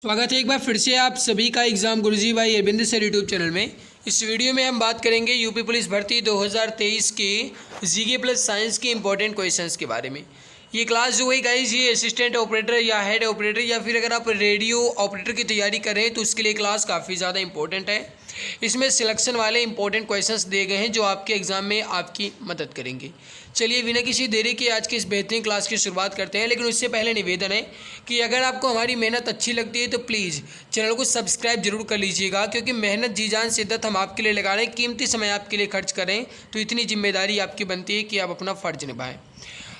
स्वागत है एक बार फिर से आप सभी का एग्ज़ाम गुरुजी भाई अरविंद सर यूट्यूब चैनल में। इस वीडियो में हम बात करेंगे यूपी पुलिस भर्ती 2023 के जीके प्लस साइंस के इंपॉर्टेंट क्वेश्चंस के बारे में। ये क्लास जो है गाइस, ये असिस्टेंट ऑपरेटर या हेड ऑपरेटर या फिर अगर आप रेडियो ऑपरेटर की तैयारी कर रहे हैं तो उसके लिए क्लास काफ़ी ज़्यादा इंपॉर्टेंट है। इसमें सिलेक्शन वाले इंपॉर्टेंट क्वेश्चंस दिए गए हैं जो आपके एग्जाम में आपकी मदद करेंगे। चलिए बिना किसी देरी के आज के इस बेहतरीन क्लास की शुरुआत करते हैं, लेकिन उससे पहले निवेदन है कि अगर आपको हमारी मेहनत अच्छी लगती है तो प्लीज़ चैनल को सब्सक्राइब जरूर कर लीजिएगा, क्योंकि मेहनत जी जान शिद्दत हम आपके लिए लगा रहे हैं, कीमती समय आपके लिए खर्च करें, तो इतनी जिम्मेदारी आपकी बनती है कि आप अपना फ़र्ज निभाएं।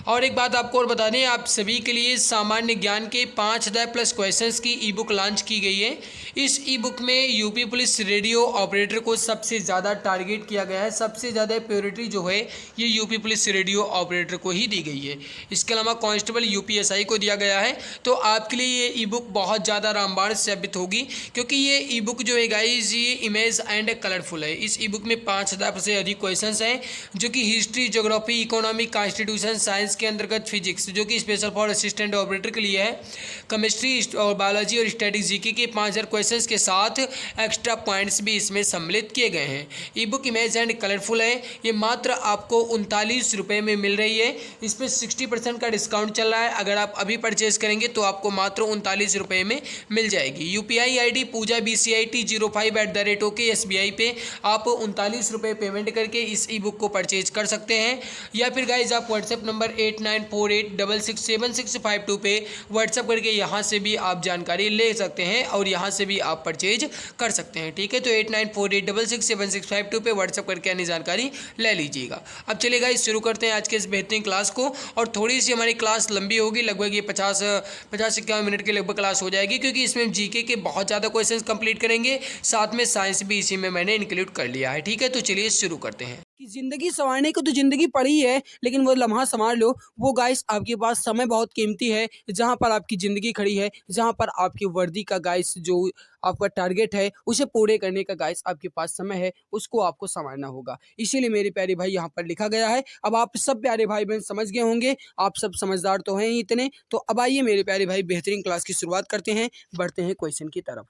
और एक बात आपको और बता दें, आप सभी के लिए सामान्य ज्ञान के 5 अध्याय प्लस क्वेश्चंस की ई बुक लॉन्च की गई है। इस ई बुक में यूपी पुलिस रेडियो ऑपरेटर को सबसे ज़्यादा टारगेट किया गया है। सबसे ज़्यादा प्रायोरिटी जो है ये यूपी पुलिस रेडियो ऑपरेटर को ही दी गई है। इसके अलावा कांस्टेबल यूपीएसआई को दिया गया है। तो आपके लिए ये ई बुक बहुत ज़्यादा रामबाण साबित होगी, क्योंकि ये ई बुक जो है गाइज ये इमेज एंड कलरफुल है। इस ई बुक में 5,000 से अधिक क्वेश्चन हैं, जो कि history, geography, economy, constitution, science के अंतर्गत फिजिक्स जो कि स्पेशल फॉर असिस्टेंट ऑपरेटर के लिए है, केमिस्ट्री और बायोलॉजी और स्टैटिक जीके के 5,000 क्वेश्चंस के साथ एक्स्ट्रा पॉइंट्स भी इसमें सम्मिलित किए गए हैं। ई बुक इमेज एंड कलरफुल है। ये मात्र आपको 39 रुपये में मिल रही है। इस पर 60% का डिस्काउंट चल रहा है। अगर आप अभी परचेज करेंगे तो आपको मात्र 39 रुपये में मिल जाएगी। UPI ID पूजा BCIT05@OKSBI पे आप 39 रुपये पेमेंट करके इस ई बुक को परचेज कर सकते हैं। या फिर गाइज आप व्हाट्सएप नंबर 8948667652 पे व्हाट्सएप करके यहाँ से भी आप जानकारी ले सकते हैं और यहाँ से भी आप परचेज कर सकते हैं। ठीक है, तो 8948667652 पे व्हाट्सएप करके अन्य जानकारी ले लीजिएगा। अब चलिए गाइज शुरू करते हैं आज के इस बेहतरीन क्लास को। और थोड़ी सी हमारी क्लास लंबी होगी, लगभग ये 50-51 मिनट के लगभग क्लास हो जाएगी, क्योंकि इसमें जीके के बहुत ज़्यादा क्वेश्चंस कंप्लीट करेंगे, साथ में साइंस भी इसी में मैंने इंक्लूड कर लिया है। ठीक है, तो चलिए शुरू करते हैं। कि ज़िंदगी संवारने को तो ज़िंदगी पड़ी है, लेकिन वो लम्हा संवार लो। वो गाइस आपके पास समय बहुत कीमती है, जहाँ पर आपकी ज़िंदगी खड़ी है, जहाँ पर आपकी वर्दी का गाइस जो आपका टारगेट है उसे पूरे करने का गाइस आपके पास समय है, उसको आपको संवारना होगा। इसीलिए मेरे प्यारे भाई यहाँ पर लिखा गया है। अब आप सब प्यारे भाई बहन समझ गए होंगे, आप सब समझदार तो हैं ही इतने। तो अब आइए मेरे प्यारे भाई बेहतरीन क्लास की शुरुआत करते हैं, बढ़ते हैं क्वेश्चन की तरफ।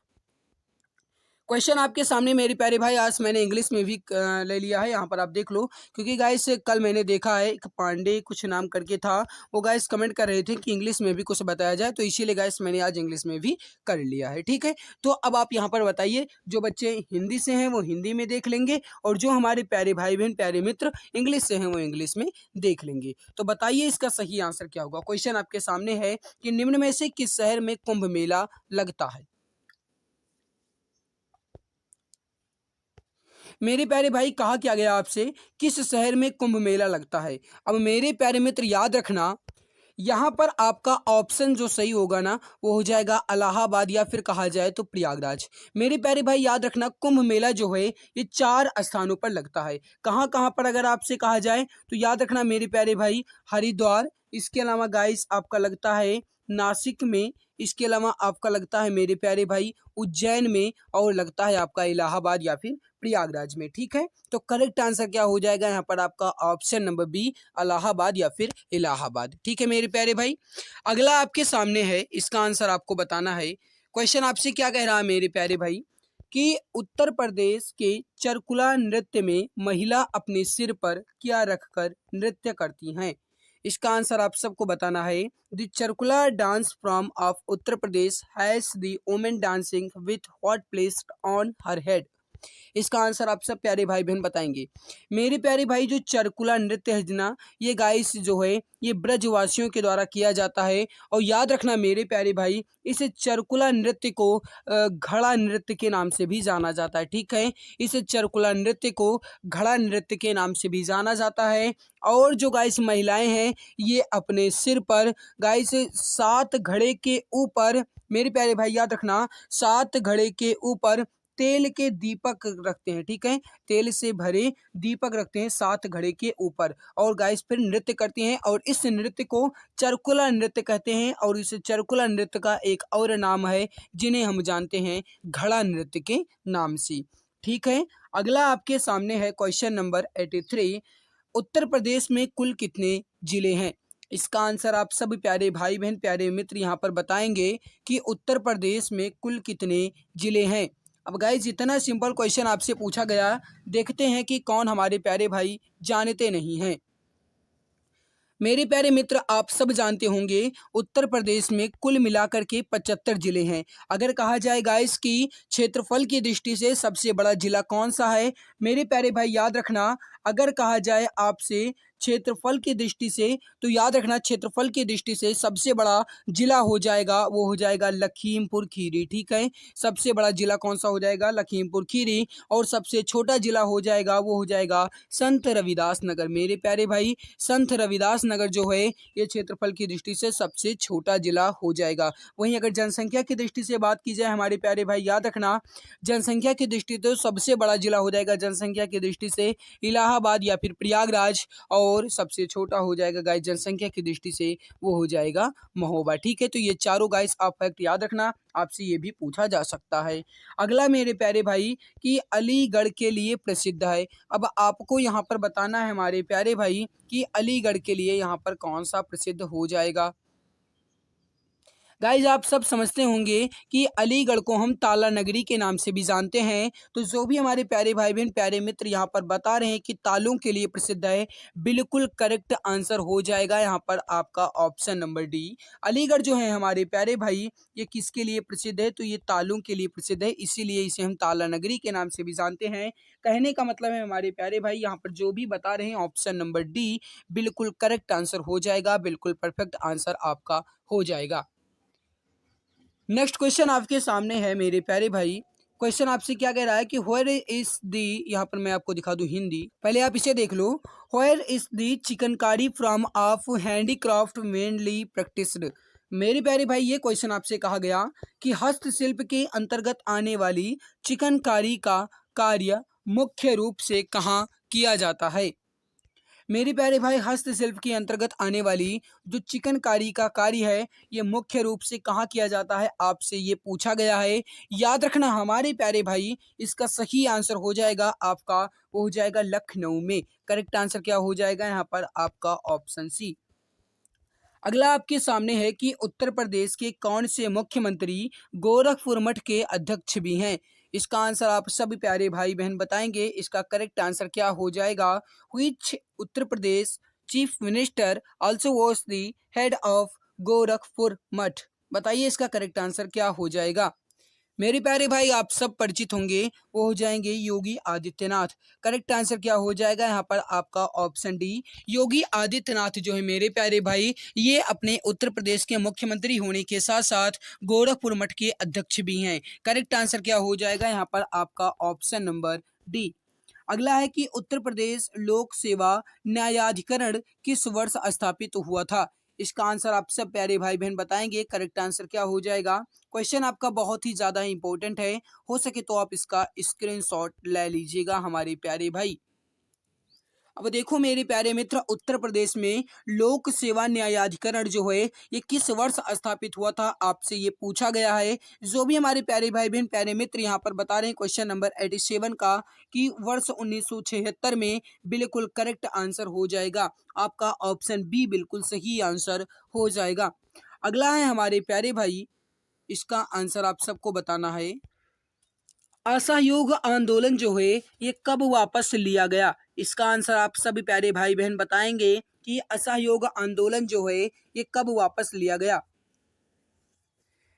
क्वेश्चन आपके सामने मेरे प्यारे भाई आज मैंने इंग्लिश में भी ले लिया है, यहाँ पर आप देख लो। क्योंकि गाइस कल मैंने देखा है एक पांडे कुछ नाम करके था, वो गाइस कमेंट कर रहे थे कि इंग्लिश में भी कुछ बताया जाए, तो इसीलिए गाइस मैंने आज इंग्लिश में भी कर लिया है। ठीक है, तो अब आप यहाँ पर बताइए, जो बच्चे हिंदी से हैं वो हिंदी में देख लेंगे, और जो हमारे प्यारे भाई बहन प्यारे मित्र इंग्लिश से हैं वो इंग्लिश में देख लेंगे। तो बताइए इसका सही आंसर क्या होगा। क्वेश्चन आपके सामने है कि निम्न में से किस शहर में कुंभ मेला लगता है। मेरे प्यारे भाई कहा क्या गया आपसे, किस शहर में कुंभ मेला लगता है। अब मेरे प्यारे मित्र याद रखना, यहाँ पर आपका ऑप्शन जो सही होगा ना वो हो जाएगा इलाहाबाद, या फिर कहा जाए तो प्रयागराज। मेरे प्यारे भाई याद रखना, कुंभ मेला जो है ये 4 स्थानों पर लगता है। कहाँ कहाँ पर अगर आपसे कहा जाए तो याद रखना मेरे प्यारे भाई, हरिद्वार, इसके अलावा गाइस आपका लगता है नासिक में, इसके अलावा आपका लगता है मेरे प्यारे भाई उज्जैन में, और लगता है आपका इलाहाबाद या फिर प्रयागराज में। ठीक है, तो करेक्ट आंसर क्या हो जाएगा यहाँ पर आपका ऑप्शन नंबर बी, इलाहाबाद या फिर इलाहाबाद। ठीक है मेरे प्यारे भाई, अगला आपके सामने है, इसका आंसर आपको बताना है। क्वेश्चन आपसे क्या कह रहा है मेरे प्यारे भाई, कि उत्तर प्रदेश के चरकुला नृत्य में महिला अपने सिर पर क्या रखकर नृत्य करती हैं। इसका आंसर आप सबको बताना है। The Charkula dance from of Uttar Pradesh has the women dancing with what placed on her head. इसका आंसर आप सब प्यारे भाई बहन बताएंगे। मेरे प्यारे भाई जो चरकुला नृत्य है ना, ये गाइस जो है ये ब्रजवासियों के द्वारा किया जाता है। और याद रखना मेरे प्यारे भाई, इस चरकुला नृत्य को घड़ा नृत्य के नाम से भी जाना जाता है। ठीक है, इस चरकुला नृत्य को घड़ा नृत्य के नाम से भी जाना जाता है। और जो गाइस महिलाएं हैं ये अपने सिर पर गाइस 7 घड़े के ऊपर, मेरे प्यारे भाई याद रखना, 7 घड़े के ऊपर तेल के दीपक रखते हैं। ठीक है, तेल से भरे दीपक रखते हैं 7 घड़े के ऊपर, और गाइस फिर नृत्य करती हैं, और इस नृत्य को चरकुला नृत्य कहते हैं। और इस चरकुला नृत्य का एक और नाम है जिन्हें हम जानते हैं घड़ा नृत्य के नाम से। ठीक है, अगला आपके सामने है क्वेश्चन नंबर 83। उत्तर प्रदेश में कुल कितने जिले हैं। इसका आंसर आप सभी प्यारे भाई बहन प्यारे मित्र यहाँ पर बताएंगे कि उत्तर प्रदेश में कुल कितने जिले हैं। अब गाइज इतना सिंपल क्वेश्चन आपसे पूछा गया, देखते हैं कि कौन हमारे प्यारे भाई जानते नहीं हैं। मेरे प्यारे मित्र आप सब जानते होंगे उत्तर प्रदेश में कुल मिलाकर के 75 जिले हैं। अगर कहा जाए गाइस कि क्षेत्रफल की दृष्टि से सबसे बड़ा जिला कौन सा है, मेरे प्यारे भाई याद रखना, अगर कहा जाए आपसे क्षेत्रफल की दृष्टि से, तो याद रखना क्षेत्रफल की दृष्टि से सबसे बड़ा जिला हो जाएगा, वो हो जाएगा लखीमपुर खीरी। ठीक है, सबसे बड़ा जिला कौन सा हो जाएगा, लखीमपुर खीरी। और सबसे छोटा जिला हो जाएगा वो हो जाएगा संत रविदास नगर। मेरे प्यारे भाई संत रविदास नगर जो है ये क्षेत्रफल की दृष्टि से सबसे छोटा जिला हो जाएगा। वहीं अगर जनसंख्या की दृष्टि से बात की जाए हमारे प्यारे भाई याद रखना, जनसंख्या की दृष्टि तो सबसे बड़ा जिला हो जाएगा जनसंख्या की दृष्टि से इलाहाबाद या फिर प्रयागराज, और सबसे छोटा हो जाएगा गाइस जनसंख्या की दृष्टि से वो हो जाएगा महोबा। ठीक है, तो ये चारों गाइस आप फैक्ट याद रखना, आपसे ये भी पूछा जा सकता है। अगला मेरे प्यारे भाई कि अलीगढ़ के लिए प्रसिद्ध है। अब आपको यहाँ पर बताना है हमारे प्यारे भाई कि अलीगढ़ के लिए यहाँ पर कौन सा प्रसिद्ध हो जाएगा। गाइज आप सब समझते होंगे कि अलीगढ़ को हम ताला नगरी के नाम से भी जानते हैं। तो जो भी हमारे प्यारे भाई बहन प्यारे मित्र यहाँ पर बता रहे हैं कि तालों के लिए प्रसिद्ध है, बिल्कुल करेक्ट आंसर हो जाएगा यहाँ पर आपका ऑप्शन नंबर डी। अलीगढ़ जो है हमारे प्यारे भाई ये किसके लिए प्रसिद्ध है, तो ये तालों के लिए प्रसिद्ध है, इसीलिए इसे हम ताला नगरी के नाम से भी जानते हैं। कहने का मतलब है हमारे प्यारे भाई यहाँ पर जो भी बता रहे हैं ऑप्शन नंबर डी बिल्कुल करेक्ट आंसर हो जाएगा, बिल्कुल परफेक्ट आंसर आपका हो जाएगा। नेक्स्ट क्वेश्चन आपके सामने है मेरे प्यारे भाई। क्वेश्चन आपसे क्या कह रहा है कि वेयर इज दी, यहाँ पर मैं आपको दिखा दूं हिंदी, पहले आप इसे देख लो। Where is the chikankari form of handicraft mainly practised. मेरे प्यारे भाई ये क्वेश्चन आपसे कहा गया कि हस्तशिल्प के अंतर्गत आने वाली चिकनकारी का कार्य मुख्य रूप से कहाँ किया जाता है। मेरे प्यारे भाई हस्तशिल्प के अंतर्गत आने वाली जो चिकनकारी का कार्य है ये मुख्य रूप से कहाँ किया जाता है, आपसे ये पूछा गया है। याद रखना हमारे प्यारे भाई इसका सही आंसर हो जाएगा आपका, वो हो जाएगा लखनऊ में। करेक्ट आंसर क्या हो जाएगा यहाँ पर आपका ऑप्शन सी। अगला आपके सामने है कि उत्तर प्रदेश के कौन से मुख्यमंत्री गोरखपुर मठ के अध्यक्ष भी हैं। इसका आंसर आप सभी प्यारे भाई बहन बताएंगे। इसका करेक्ट आंसर क्या हो जाएगा, which Uttar Pradesh chief minister also was the head of Gorakhpur मठ। बताइए इसका करेक्ट आंसर क्या हो जाएगा। मेरे प्यारे भाई आप सब परिचित होंगे, वो हो जाएंगे योगी आदित्यनाथ। करेक्ट आंसर क्या हो जाएगा यहाँ पर आपका ऑप्शन डी। योगी आदित्यनाथ जो है मेरे प्यारे भाई ये अपने उत्तर प्रदेश के मुख्यमंत्री होने के साथ साथ गोरखपुर मठ के अध्यक्ष भी हैं। करेक्ट आंसर क्या हो जाएगा यहाँ पर आपका ऑप्शन नंबर डी। अगला है कि उत्तर प्रदेश लोक सेवा न्यायाधिकरण किस वर्ष स्थापित हुआ था। इसका आंसर आप सब प्यारे भाई बहन बताएंगे। करेक्ट आंसर क्या हो जाएगा। क्वेश्चन आपका बहुत ही ज्यादा इंपॉर्टेंट है, हो सके तो आप इसका स्क्रीनशॉट ले लीजिएगा हमारे प्यारे भाई। अब देखो मेरे प्यारे मित्र उत्तर प्रदेश में लोक सेवा न्यायाधिकरण जो है ये किस वर्ष स्थापित हुआ था, आपसे ये पूछा गया है। जो भी हमारे प्यारे भाई बहन प्यारे मित्र यहाँ पर बता रहे हैं क्वेश्चन नंबर 87 का कि वर्ष 1976 में, बिल्कुल करेक्ट आंसर हो जाएगा आपका ऑप्शन बी, बिल्कुल सही आंसर हो जाएगा। अगला है हमारे प्यारे भाई, इसका आंसर आप सबको बताना है। असहयोग आंदोलन जो है ये कब वापस लिया गया। इसका आंसर आप सभी प्यारे भाई बहन बताएंगे कि असहयोग आंदोलन जो है ये कब वापस लिया गया।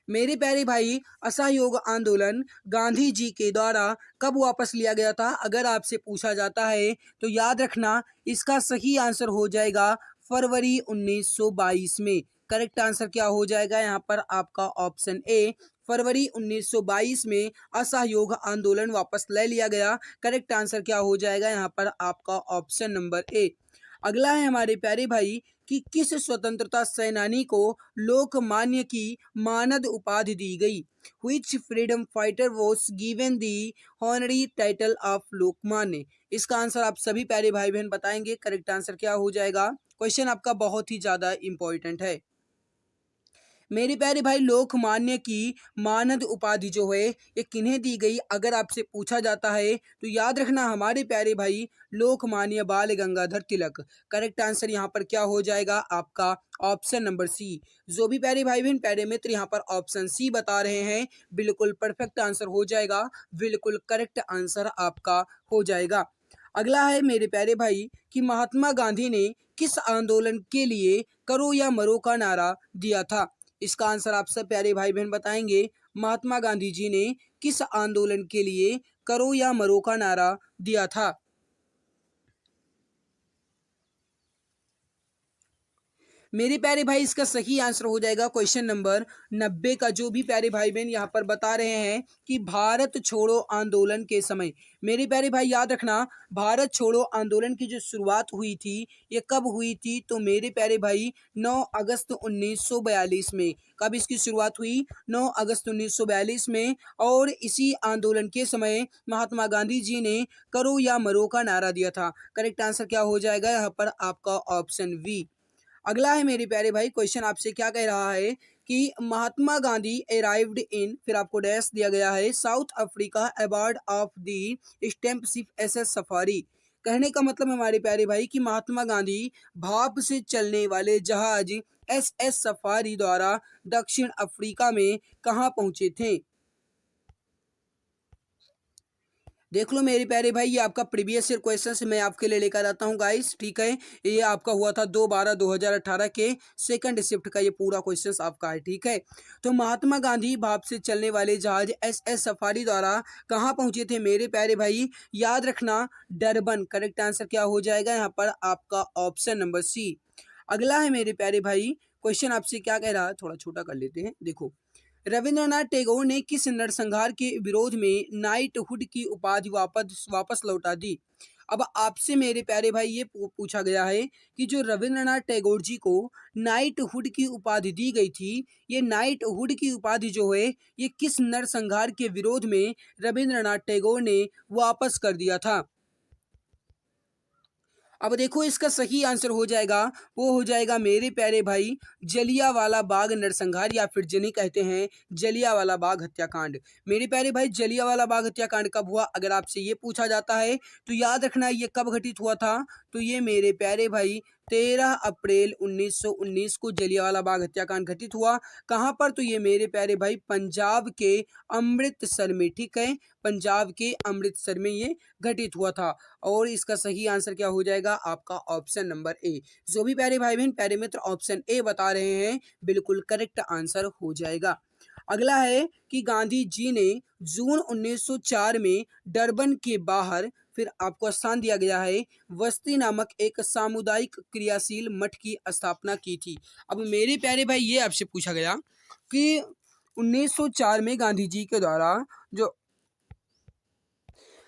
मेरे प्यारे भाई असहयोग आंदोलन गांधी जी के द्वारा कब वापस लिया गया था, अगर आपसे पूछा जाता है तो याद रखना इसका सही आंसर हो जाएगा फरवरी 1922 में। करेक्ट आंसर क्या हो जाएगा यहाँ पर आपका ऑप्शन ए, फरवरी 1922 में असहयोग आंदोलन वापस ले लिया गया। करेक्ट आंसर क्या हो जाएगा यहाँ पर आपका ऑप्शन नंबर ए। अगला है हमारे प्यारे भाई कि किस स्वतंत्रता सेनानी को लोकमान्य की मानद उपाधि दी गई। Which freedom fighter was given the honorary title of Lokmanya. इसका आंसर आप सभी प्यारे भाई बहन बताएंगे। करेक्ट आंसर क्या हो जाएगा। क्वेश्चन आपका बहुत ही ज्यादा इंपॉर्टेंट है। मेरे प्यारे भाई लोकमान्य की मानद उपाधि जो है ये किन्हें दी गई? अगर आपसे पूछा जाता है तो याद रखना हमारे प्यारे भाई लोकमान्य बाल गंगाधर तिलक। करेक्ट आंसर यहाँ पर क्या हो जाएगा आपका? Option number C. जो भी प्यारे भाई बहन प्यारे मित्र यहाँ पर ऑप्शन सी बता रहे हैं बिल्कुल परफेक्ट आंसर हो जाएगा, बिल्कुल करेक्ट आंसर आपका हो जाएगा। अगला है मेरे प्यारे भाई कि महात्मा गांधी ने किस आंदोलन के लिए करो या मरो का नारा दिया था? इसका आंसर आप सब प्यारे भाई बहन बताएंगे। महात्मा गांधी जी ने किस आंदोलन के लिए करो या मरो का नारा दिया था? मेरे प्यारे भाई इसका सही आंसर हो जाएगा क्वेश्चन नंबर 90 का। जो भी प्यारे भाई बहन यहाँ पर बता रहे हैं कि भारत छोड़ो आंदोलन के समय, मेरे प्यारे भाई याद रखना भारत छोड़ो आंदोलन की जो शुरुआत हुई थी ये कब हुई थी? तो मेरे प्यारे भाई 9 अगस्त 1942 में। कब इसकी शुरुआत हुई? 9 अगस्त 1942 में। और इसी आंदोलन के समय महात्मा गांधी जी ने करो या मरो का नारा दिया था। करेक्ट आंसर क्या हो जाएगा यहाँ पर आपका? Option B. अगला है मेरे प्यारे भाई क्वेश्चन आपसे क्या कह रहा है कि महात्मा गांधी अराइव्ड इन, फिर आपको डैश दिया गया है, south Africa about of the stamp ship SS safari. कहने का मतलब हमारे प्यारे भाई कि महात्मा गांधी भाप से चलने वाले जहाज एसएस सफारी द्वारा दक्षिण अफ्रीका में कहाँ पहुंचे थे? देख लो मेरे प्यारे भाई ये आपका प्रीवियस ईयर क्वेश्चन से मैं आपके लिए लेकर आता हूँ गाइस, ठीक है। ये आपका हुआ था 2/12/2018 के सेकंड शिफ्ट का ये पूरा क्वेश्चन आपका है, ठीक है। तो महात्मा गांधी भाप से चलने वाले जहाज एसएस सफारी द्वारा कहाँ पहुंचे थे मेरे प्यारे भाई? याद रखना डरबन। करेक्ट आंसर क्या हो जाएगा यहाँ पर आपका? Option number C. अगला है मेरे प्यारे भाई क्वेश्चन आपसे क्या कह रहा है, थोड़ा छोटा कर लेते हैं। देखो, रविंद्रनाथ टैगोर ने किस नरसंहार के विरोध में नाइटहुड की उपाधि वापस लौटा दी? अब आपसे मेरे प्यारे भाई ये पूछा गया है कि जो रविंद्रनाथ टैगोर जी को नाइटहुड की उपाधि दी गई थी, ये नाइटहुड की उपाधि जो है ये किस नरसंहार के विरोध में रविंद्रनाथ टैगोर ने वापस कर दिया था? अब देखो इसका सही आंसर हो जाएगा, वो हो जाएगा मेरे प्यारे भाई जलियांवाला बाग नरसंहार, या फिर जिन्हें कहते हैं जलियांवाला बाग हत्याकांड। मेरे प्यारे भाई जलियांवाला बाग हत्याकांड कब हुआ अगर आपसे ये पूछा जाता है तो याद रखना ये कब घटित हुआ था? तो ये मेरे प्यारे भाई 13 अप्रैल 1919 को जलियांवाला बाग हत्याकांड घटित हुआ। कहाँ पर? तो ये मेरे प्यारे भाई पंजाब के अमृतसर में, ठीक है। पंजाब के अमृतसर में ये घटित हुआ था। और इसका सही आंसर क्या हो जाएगा आपका? Option number A. जो भी प्यारे भाई बहन प्यारे मित्र ऑप्शन ए बता रहे हैं बिल्कुल करेक्ट आंसर हो जाएगा। अगला है कि गांधी जी ने जून 1904 में डरबन के बाहर, फिर आपको स्थान दिया गया है, वस्ती नामक एक सामुदायिक क्रियाशील मठ की स्थापना की थी। अब मेरे प्यारे भाई ये आपसे पूछा गया कि 1904 में गांधी जी के द्वारा जो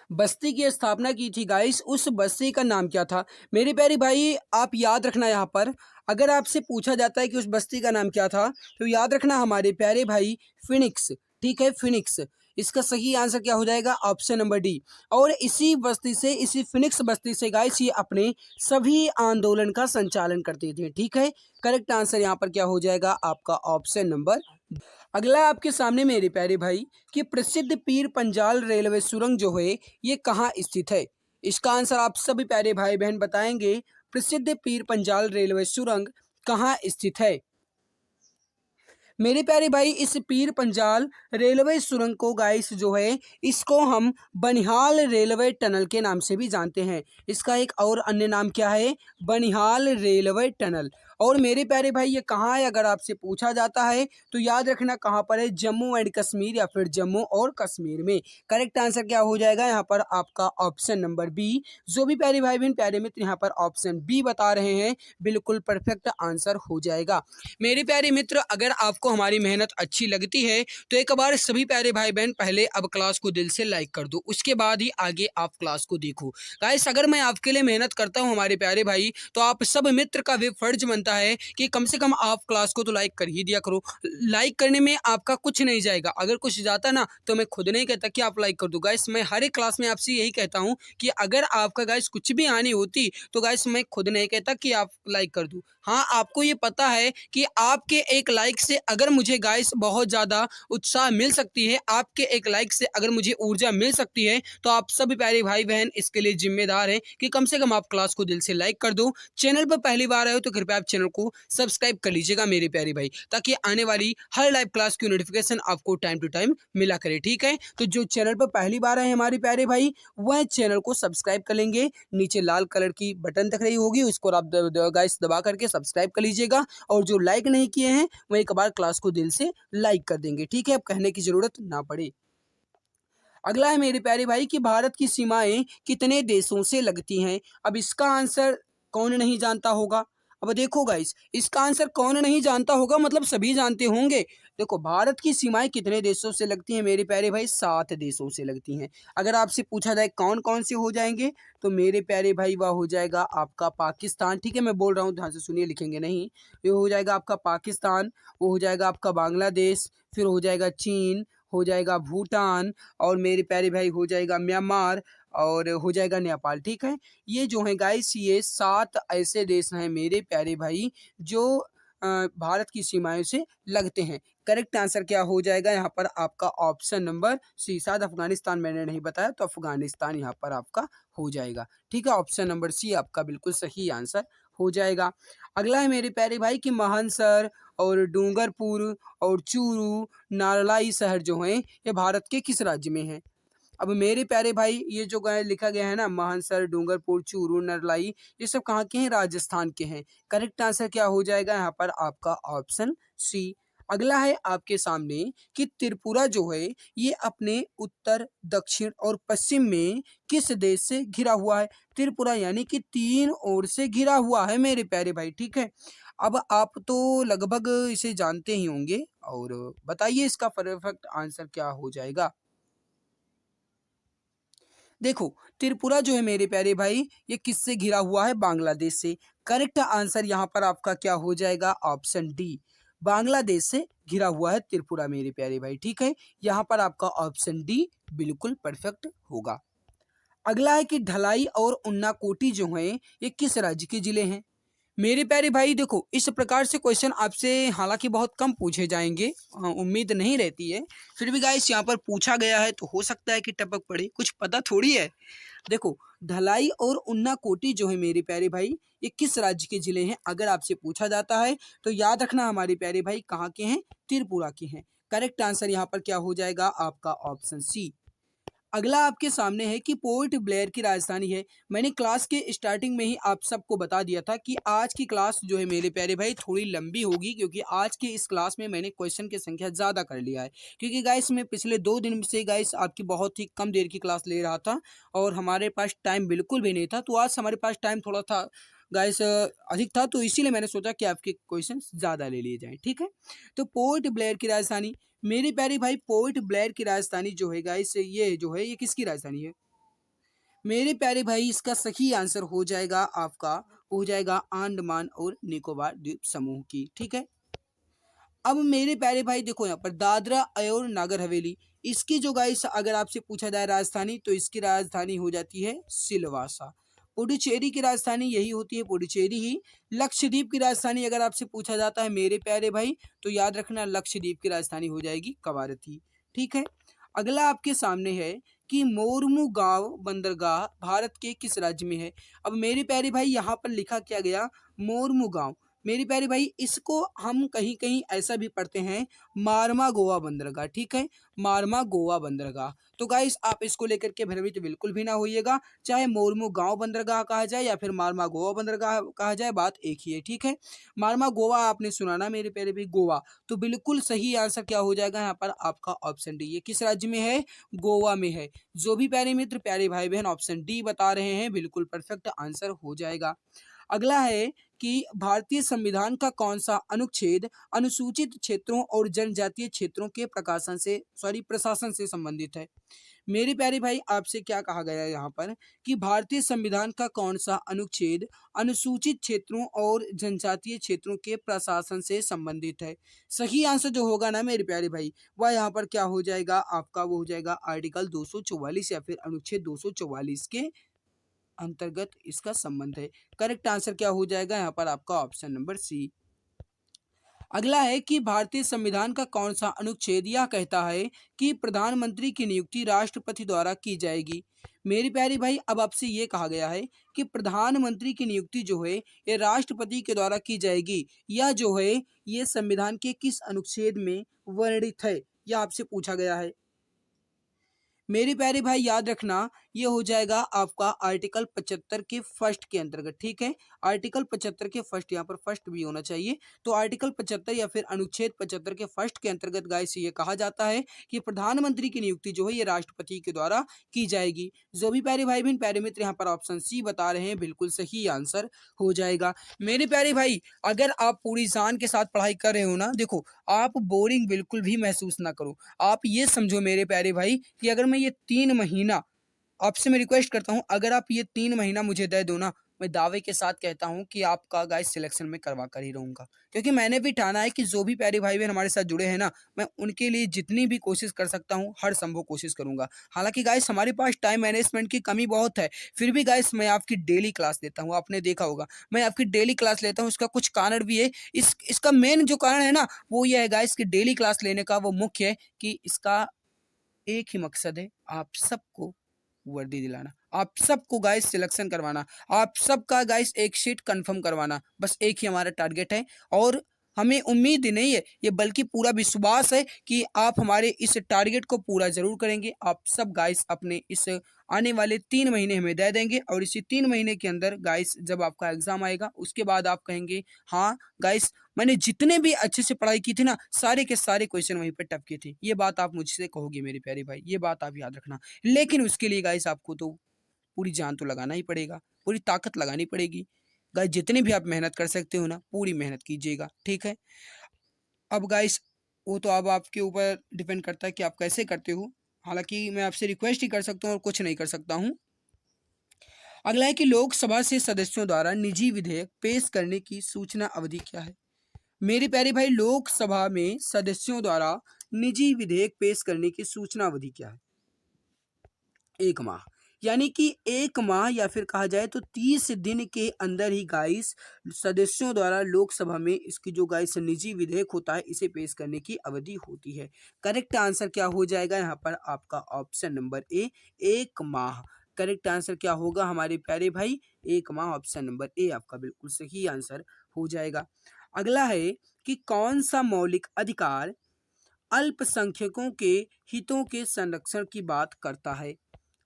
बस्ती की स्थापना की थी गाइस, उस बस्ती का नाम क्या था? मेरे प्यारे भाई आप याद रखना यहाँ पर अगर आपसे पूछा जाता है कि उस बस्ती का नाम क्या था तो याद रखना हमारे प्यारे भाई फिनिक्स, ठीक है, फिनिक्स। इसका सही आंसर क्या हो जाएगा? Option number D. और इसी बस्ती से, इसी फिनिक्स बस्ती से गाइस ये अपने सभी आंदोलन का संचालन करते थे, ठीक है। करेक्ट आंसर यहाँ पर क्या हो जाएगा आपका? Option number. अगला आपके सामने मेरे प्यारे भाई कि प्रसिद्ध पीर पंजाल रेलवे सुरंग जो है ये कहाँ स्थित है? इसका आंसर आप सभी प्यारे भाई बहन बताएंगे। प्रसिद्ध पीर पंजाल रेलवे सुरंग कहाँ स्थित है? मेरे प्यारे भाई इस पीर पंजाल रेलवे सुरंग को गाइस जो है इसको हम बनिहाल रेलवे टनल के नाम से भी जानते हैं। इसका एक और अन्य नाम क्या है? Banihal railway tunnel. और मेरे प्यारे भाई ये कहाँ है अगर आपसे पूछा जाता है तो याद रखना कहाँ पर है? जम्मू एंड कश्मीर या फिर जम्मू और कश्मीर में। करेक्ट आंसर क्या हो जाएगा यहाँ पर आपका? Option number B. जो भी प्यारे भाई बहन प्यारे मित्र यहाँ पर ऑप्शन बी बता रहे हैं बिल्कुल परफेक्ट आंसर हो जाएगा। मेरे प्यारे मित्र अगर आपको हमारी मेहनत अच्छी लगती है तो एक बार सभी प्यारे भाई बहन पहले अब क्लास को दिल से लाइक कर दो, उसके बाद ही आगे आप क्लास को देखो। गाइस अगर मैं आपके लिए मेहनत करता हूँ हमारे प्यारे भाई तो आप सब मित्र का भी फर्ज बनता कहता है कि कम से कम आप क्लास को तो लाइक कर ही दिया करो। लाइक करने में आपका कुछ नहीं जाएगा, अगर कुछ जाता ना तो मैं खुद नहीं कहता कि आप लाइक कर दो। गाइस मैं हर एक क्लास में आपसे यही कहता हूँ कि अगर आपका गाइस कुछ भी आनी होती तो गाइस मैं खुद नहीं कहता कि आप लाइक कर दो। हाँ, आपको ये पता है कि आपके एक लाइक से अगर मुझे गाइस बहुत ज़्यादा उत्साह मिल सकती है, आपके एक लाइक से अगर मुझे ऊर्जा मिल सकती है, तो आप सभी प्यारे भाई बहन इसके लिए जिम्मेदार हैं कि कम से कम आप क्लास को दिल से लाइक कर दो। चैनल पर पहली बार आए हो तो कृपया आप चैनल को सब्सक्राइब कर लीजिएगा मेरे प्यारे भाई, ताकि आने वाली हर लाइव क्लास की नोटिफिकेशन आपको टाइम टू टाइम मिला करे। ठीक है, तो जो चैनल पर पहली बार आए हमारे प्यारे भाई वह चैनल को सब्सक्राइब कर लेंगे। नीचे लाल कलर की बटन दिख रही होगी, उसको आप गाइस दबा करके सब्सक्राइब कर लीजिएगा। और जो लाइक नहीं किए हैं वो एक बार क्लास को दिल से लाइक कर देंगे। ठीक है, अब कहने की जरूरत ना पड़े। अगला है मेरे प्यारे भाई कि भारत की सीमाएं कितने देशों से लगती हैं। अब इसका आंसर कौन नहीं जानता होगा। अब देखो गाइस, इसका आंसर कौन नहीं जानता होगा मतलब सभी जानते होंगे। देखो, भारत की सीमाएं कितने देशों से लगती हैं मेरे प्यारे भाई, 7 देशों से लगती हैं। अगर आपसे पूछा जाए कौन कौन से हो जाएंगे तो मेरे प्यारे भाई वह हो जाएगा आपका पाकिस्तान। ठीक है, मैं बोल रहा हूँ ध्यान से सुनिए, लिखेंगे नहीं। ये हो जाएगा आपका पाकिस्तान, वो हो जाएगा आपका बांग्लादेश, फिर हो जाएगा चीन, हो जाएगा भूटान, और मेरे प्यारे भाई हो जाएगा म्यांमार, और हो जाएगा नेपाल। ठीक है, ये जो है गाइस ये 7 ऐसे देश हैं मेरे प्यारे भाई जो भारत की सीमाओं से लगते हैं। करेक्ट आंसर क्या हो जाएगा यहाँ पर आपका ऑप्शन नंबर सी। शायद अफगानिस्तान मैंने नहीं बताया तो अफगानिस्तान यहाँ पर आपका हो जाएगा। ठीक है, ऑप्शन नंबर सी आपका बिल्कुल सही आंसर हो जाएगा। अगला है मेरे प्यारे भाई कि मानसर और डूंगरपुर और चूरू, नारलाई शहर जो हैं ये भारत के किस राज्य में हैं। अब मेरे प्यारे भाई ये जो लिखा गया है ना, मानसर, डूंगरपुर, चूरू, नरलाई, ये सब कहाँ के हैं, राजस्थान के हैं। करेक्ट आंसर क्या हो जाएगा यहाँ पर आपका ऑप्शन सी। अगला है आपके सामने कि त्रिपुरा जो है ये अपने उत्तर, दक्षिण और पश्चिम में किस देश से घिरा हुआ है। त्रिपुरा यानी कि 3 ओर से घिरा हुआ है मेरे प्यारे भाई। ठीक है, अब आप तो लगभग इसे जानते ही होंगे, और बताइए इसका परफेक्ट आंसर क्या हो जाएगा। देखो, त्रिपुरा जो है मेरे प्यारे भाई ये किससे घिरा हुआ है, बांग्लादेश से। करेक्ट आंसर यहाँ पर आपका क्या हो जाएगा, ऑप्शन डी। बांग्लादेश से घिरा हुआ है त्रिपुरा मेरे प्यारे भाई। ठीक है, यहाँ पर आपका ऑप्शन डी बिल्कुल परफेक्ट होगा। अगला है कि ढलाई और उन्नाकोटी जो है ये किस राज्य के जिले हैं। मेरे प्यारे भाई देखो, इस प्रकार से क्वेश्चन आपसे हालांकि बहुत कम पूछे जाएंगे, उम्मीद नहीं रहती है, फिर भी गाइस यहाँ पर पूछा गया है तो हो सकता है कि टपक पड़े, कुछ पता थोड़ी है। देखो, ढलाई और उन्नाकोटी जो है मेरे प्यारे भाई ये किस राज्य के जिले हैं अगर आपसे पूछा जाता है तो याद रखना हमारे प्यारे भाई कहाँ के हैं, त्रिपुरा के हैं। करेक्ट आंसर यहाँ पर क्या हो जाएगा आपका ऑप्शन सी। अगला आपके सामने है कि पोर्ट ब्लेयर की राजधानी है। मैंने क्लास के स्टार्टिंग में ही आप सबको बता दिया था कि आज की क्लास जो है मेरे प्यारे भाई थोड़ी लंबी होगी, क्योंकि आज की इस क्लास में मैंने क्वेश्चन की संख्या ज़्यादा कर लिया है। क्योंकि गाइस मैं पिछले 2 दिन से गाइस आपकी बहुत ही कम देर की क्लास ले रहा था और हमारे पास टाइम बिल्कुल भी नहीं था, तो आज हमारे पास टाइम थोड़ा था गाइस अधिक था, तो इसीलिए मैंने सोचा कि आपके क्वेश्चन ज़्यादा ले लिए जाएँ। ठीक है, तो पोर्ट ब्लेयर की राजधानी मेरे प्यारे भाई, पोर्ट ब्लेयर की राजधानी जो है गाइस ये जो है ये किसकी राजधानी है मेरे प्यारे भाई, इसका सही आंसर हो जाएगा आपका, हो जाएगा अंडमान और निकोबार द्वीप समूह की। ठीक है, अब मेरे प्यारे भाई देखो यहाँ पर दादरा और नागर हवेली, इसकी जो गाइस अगर आपसे पूछा जाए राजधानी तो इसकी राजधानी हो जाती है सिलवासा। पुडुचेरी की राजधानी यही होती है, पुडुचेरी ही। लक्षद्वीप की राजधानी अगर आपसे पूछा जाता है मेरे प्यारे भाई तो याद रखना लक्षद्वीप की राजधानी हो जाएगी कवारती। ठीक है, अगला आपके सामने है कि मोरमुगांव बंदरगाह भारत के किस राज्य में है। अब मेरे प्यारे भाई यहाँ पर लिखा क्या गया, मोरमुगांव। मेरे प्यारे भाई इसको हम कहीं कहीं ऐसा भी पढ़ते हैं मारमा गोवा बंदरगाह। ठीक है, मारमा गोवा बंदरगाह। तो गाइस आप इसको लेकर के भ्रमित बिल्कुल भी ना होइएगा, चाहे मोरमू गांव बंदरगाह कहा जाए या फिर मारमा गोवा बंदरगाह कहा जाए, बात एक ही है। ठीक है, मारमा गोवा आपने सुना ना मेरे प्यारे भाई, गोवा, तो बिल्कुल सही आंसर क्या हो जाएगा यहाँ पर आपका ऑप्शन डी। ये किस राज्य में है, गोवा में है। जो भी प्यारे मित्र प्यारे भाई बहन ऑप्शन डी बता रहे हैं बिल्कुल परफेक्ट आंसर हो जाएगा। अगला है कि भारतीय संविधान का कौन सा अनुच्छेद अनुसूचित क्षेत्रों और जनजातीय क्षेत्रों के प्रशासन से संबंधित है। मेरे प्यारे भाई आपसे क्या कहा गया है यहाँ पर कि भारतीय संविधान का कौन सा अनुच्छेद अनुसूचित क्षेत्रों और जनजातीय क्षेत्रों के प्रशासन से संबंधित है। सही आंसर जो होगा ना मेरे प्यारे भाई वह यहाँ पर क्या हो जाएगा आपका, वो हो जाएगा आर्टिकल 244 या फिर अनुच्छेद 244 के अंतर्गत इसका संबंध है। करेक्ट आंसर क्या हो जाएगा यहाँ पर आपका ऑप्शन नंबर सी। अगला है कि भारतीय संविधान का कौन सा अनुच्छेद यह कहता है कि प्रधानमंत्री की नियुक्ति राष्ट्रपति द्वारा की जाएगी। मेरी प्यारी भाई अब आपसे ये कहा गया है कि प्रधानमंत्री की नियुक्ति जो है ये राष्ट्रपति के द्वारा की जाएगी, यह जो है ये संविधान के किस अनुच्छेद में वर्णित है, यह आपसे पूछा गया है। मेरे प्यारे भाई याद रखना ये हो जाएगा आपका आर्टिकल 75 के फर्स्ट के अंतर्गत। ठीक है, आर्टिकल 75 के फर्स्ट, यहाँ पर फर्स्ट भी होना चाहिए। तो आर्टिकल 75 या फिर अनुच्छेद 75 के फर्स्ट के अंतर्गत गाइस ये कहा जाता है कि प्रधानमंत्री की नियुक्ति जो है ये राष्ट्रपति के द्वारा की जाएगी। जो भी प्यारे भाई बहन प्यारे मित्र यहाँ पर ऑप्शन सी बता रहे हैं बिल्कुल सही आंसर हो जाएगा। मेरे प्यारे भाई अगर आप पूरी जान के साथ पढ़ाई कर रहे हो ना, देखो आप बोरिंग बिल्कुल भी महसूस ना करो। आप ये समझो मेरे प्यारे भाई कि अगर मैं ये 3 महीना, आपसे मैं रिक्वेस्ट करता हूँ अगर आप ये 3 महीना मुझे दे दो ना, मैं दावे के साथ कहता हूँ कि आपका गाइस सिलेक्शन में करवा कर ही रहूँगा। क्योंकि मैंने भी ठाना है कि जो भी प्यारे भाई बहन हमारे साथ जुड़े हैं ना, मैं उनके लिए जितनी भी कोशिश कर सकता हूँ हर संभव कोशिश करूँगा। हालांकि गाइस हमारे पास टाइम मैनेजमेंट की कमी बहुत है, फिर भी गाइस मैं आपकी डेली क्लास लेता हूँ। आपने देखा होगा मैं आपकी डेली क्लास लेता हूँ, इसका कुछ कारण भी है। इसका मेन जो कारण है ना वो ये है गाइस कि डेली क्लास लेने का वो मुख्य है कि इसका एक ही मकसद है, आप सबको वर्दी दिलाना, आप सबको गाइस सिलेक्शन करवाना, आप सबका गाइस एक सीट कंफर्म करवाना, बस एक ही हमारा टारगेट है। और हमें उम्मीद नहीं है ये बल्कि पूरा विश्वास है कि आप हमारे इस टारगेट को पूरा जरूर करेंगे। आप सब गाइस अपने इस आने वाले 3 महीने हमें दे देंगे और इसी 3 महीने के अंदर गाइस जब आपका एग्जाम आएगा उसके बाद आप कहेंगे हाँ गाइस मैंने जितने भी अच्छे से पढ़ाई की थी ना सारे के सारे क्वेश्चन वहीं पर टपके थे। ये बात आप मुझसे कहोगे मेरे प्यारे भाई, ये बात आप याद रखना। लेकिन उसके लिए गाइस आपको तो पूरी जान तो लगाना ही पड़ेगा, पूरी ताकत लगानी पड़ेगी। गाइस जितनी भी आप मेहनत कर सकते हो ना पूरी मेहनत कीजिएगा। ठीक है, अब गाइस वो तो अब आपके ऊपर डिपेंड करता है कि आप कैसे करते हो। हालांकि मैं आपसे रिक्वेस्ट ही कर सकता हूँ और कुछ नहीं कर सकता हूँ। अगला है कि लोकसभा से सदस्यों द्वारा निजी विधेयक पेश करने की सूचना अवधि क्या है। मेरे प्यारे भाई लोकसभा में सदस्यों द्वारा निजी विधेयक पेश करने की सूचना अवधि क्या है। 1 माह, यानी कि 1 माह या फिर कहा जाए तो 30 दिन के अंदर ही गाइस सदस्यों द्वारा लोकसभा में इसकी जो गाइस निजी विधेयक होता है इसे पेश करने की अवधि होती है। करेक्ट आंसर क्या हो जाएगा यहाँ पर आपका ऑप्शन नंबर ए, 1 माह। करेक्ट आंसर क्या होगा हमारे प्यारे भाई 1 माह, ऑप्शन नंबर ए आपका बिल्कुल सही आंसर हो जाएगा। अगला है कि कौन सा मौलिक अधिकार अल्पसंख्यकों के हितों के संरक्षण की बात करता है।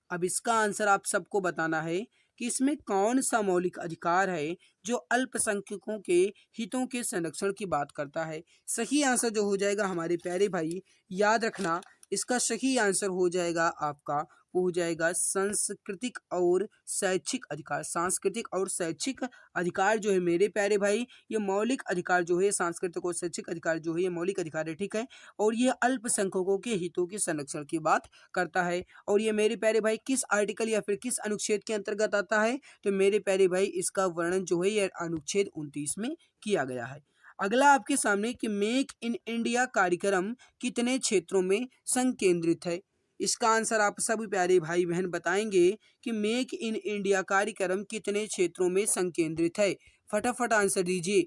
अब इसका आंसर आप सबको बताना है कि इसमें कौन सा मौलिक अधिकार है जो अल्पसंख्यकों के हितों के संरक्षण की बात करता है। सही आंसर जो हो जाएगा हमारे प्यारे भाई याद रखना, इसका सही आंसर हो जाएगा आपका, वो हो जाएगा सांस्कृतिक और शैक्षिक अधिकार। सांस्कृतिक और शैक्षिक अधिकार जो है मेरे प्यारे भाई ये मौलिक अधिकार जो है, सांस्कृतिक और शैक्षिक अधिकार जो है ये मौलिक अधिकार है। ठीक है, और ये अल्पसंख्यकों के हितों के संरक्षण की बात करता है। और ये मेरे प्यारे भाई किस आर्टिकल या फिर किस अनुच्छेद के अंतर्गत आता है, तो मेरे प्यारे भाई इसका वर्णन जो है ये अनुच्छेद 29 में किया गया है। अगला आपके सामने कि मेक इन इंडिया कार्यक्रम कितने क्षेत्रों में संकेंद्रित है। इसका आंसर आप सभी प्यारे भाई बहन बताएंगे कि मेक इन इंडिया कार्यक्रम कितने क्षेत्रों में संकेंद्रित है। फटाफट आंसर दीजिए।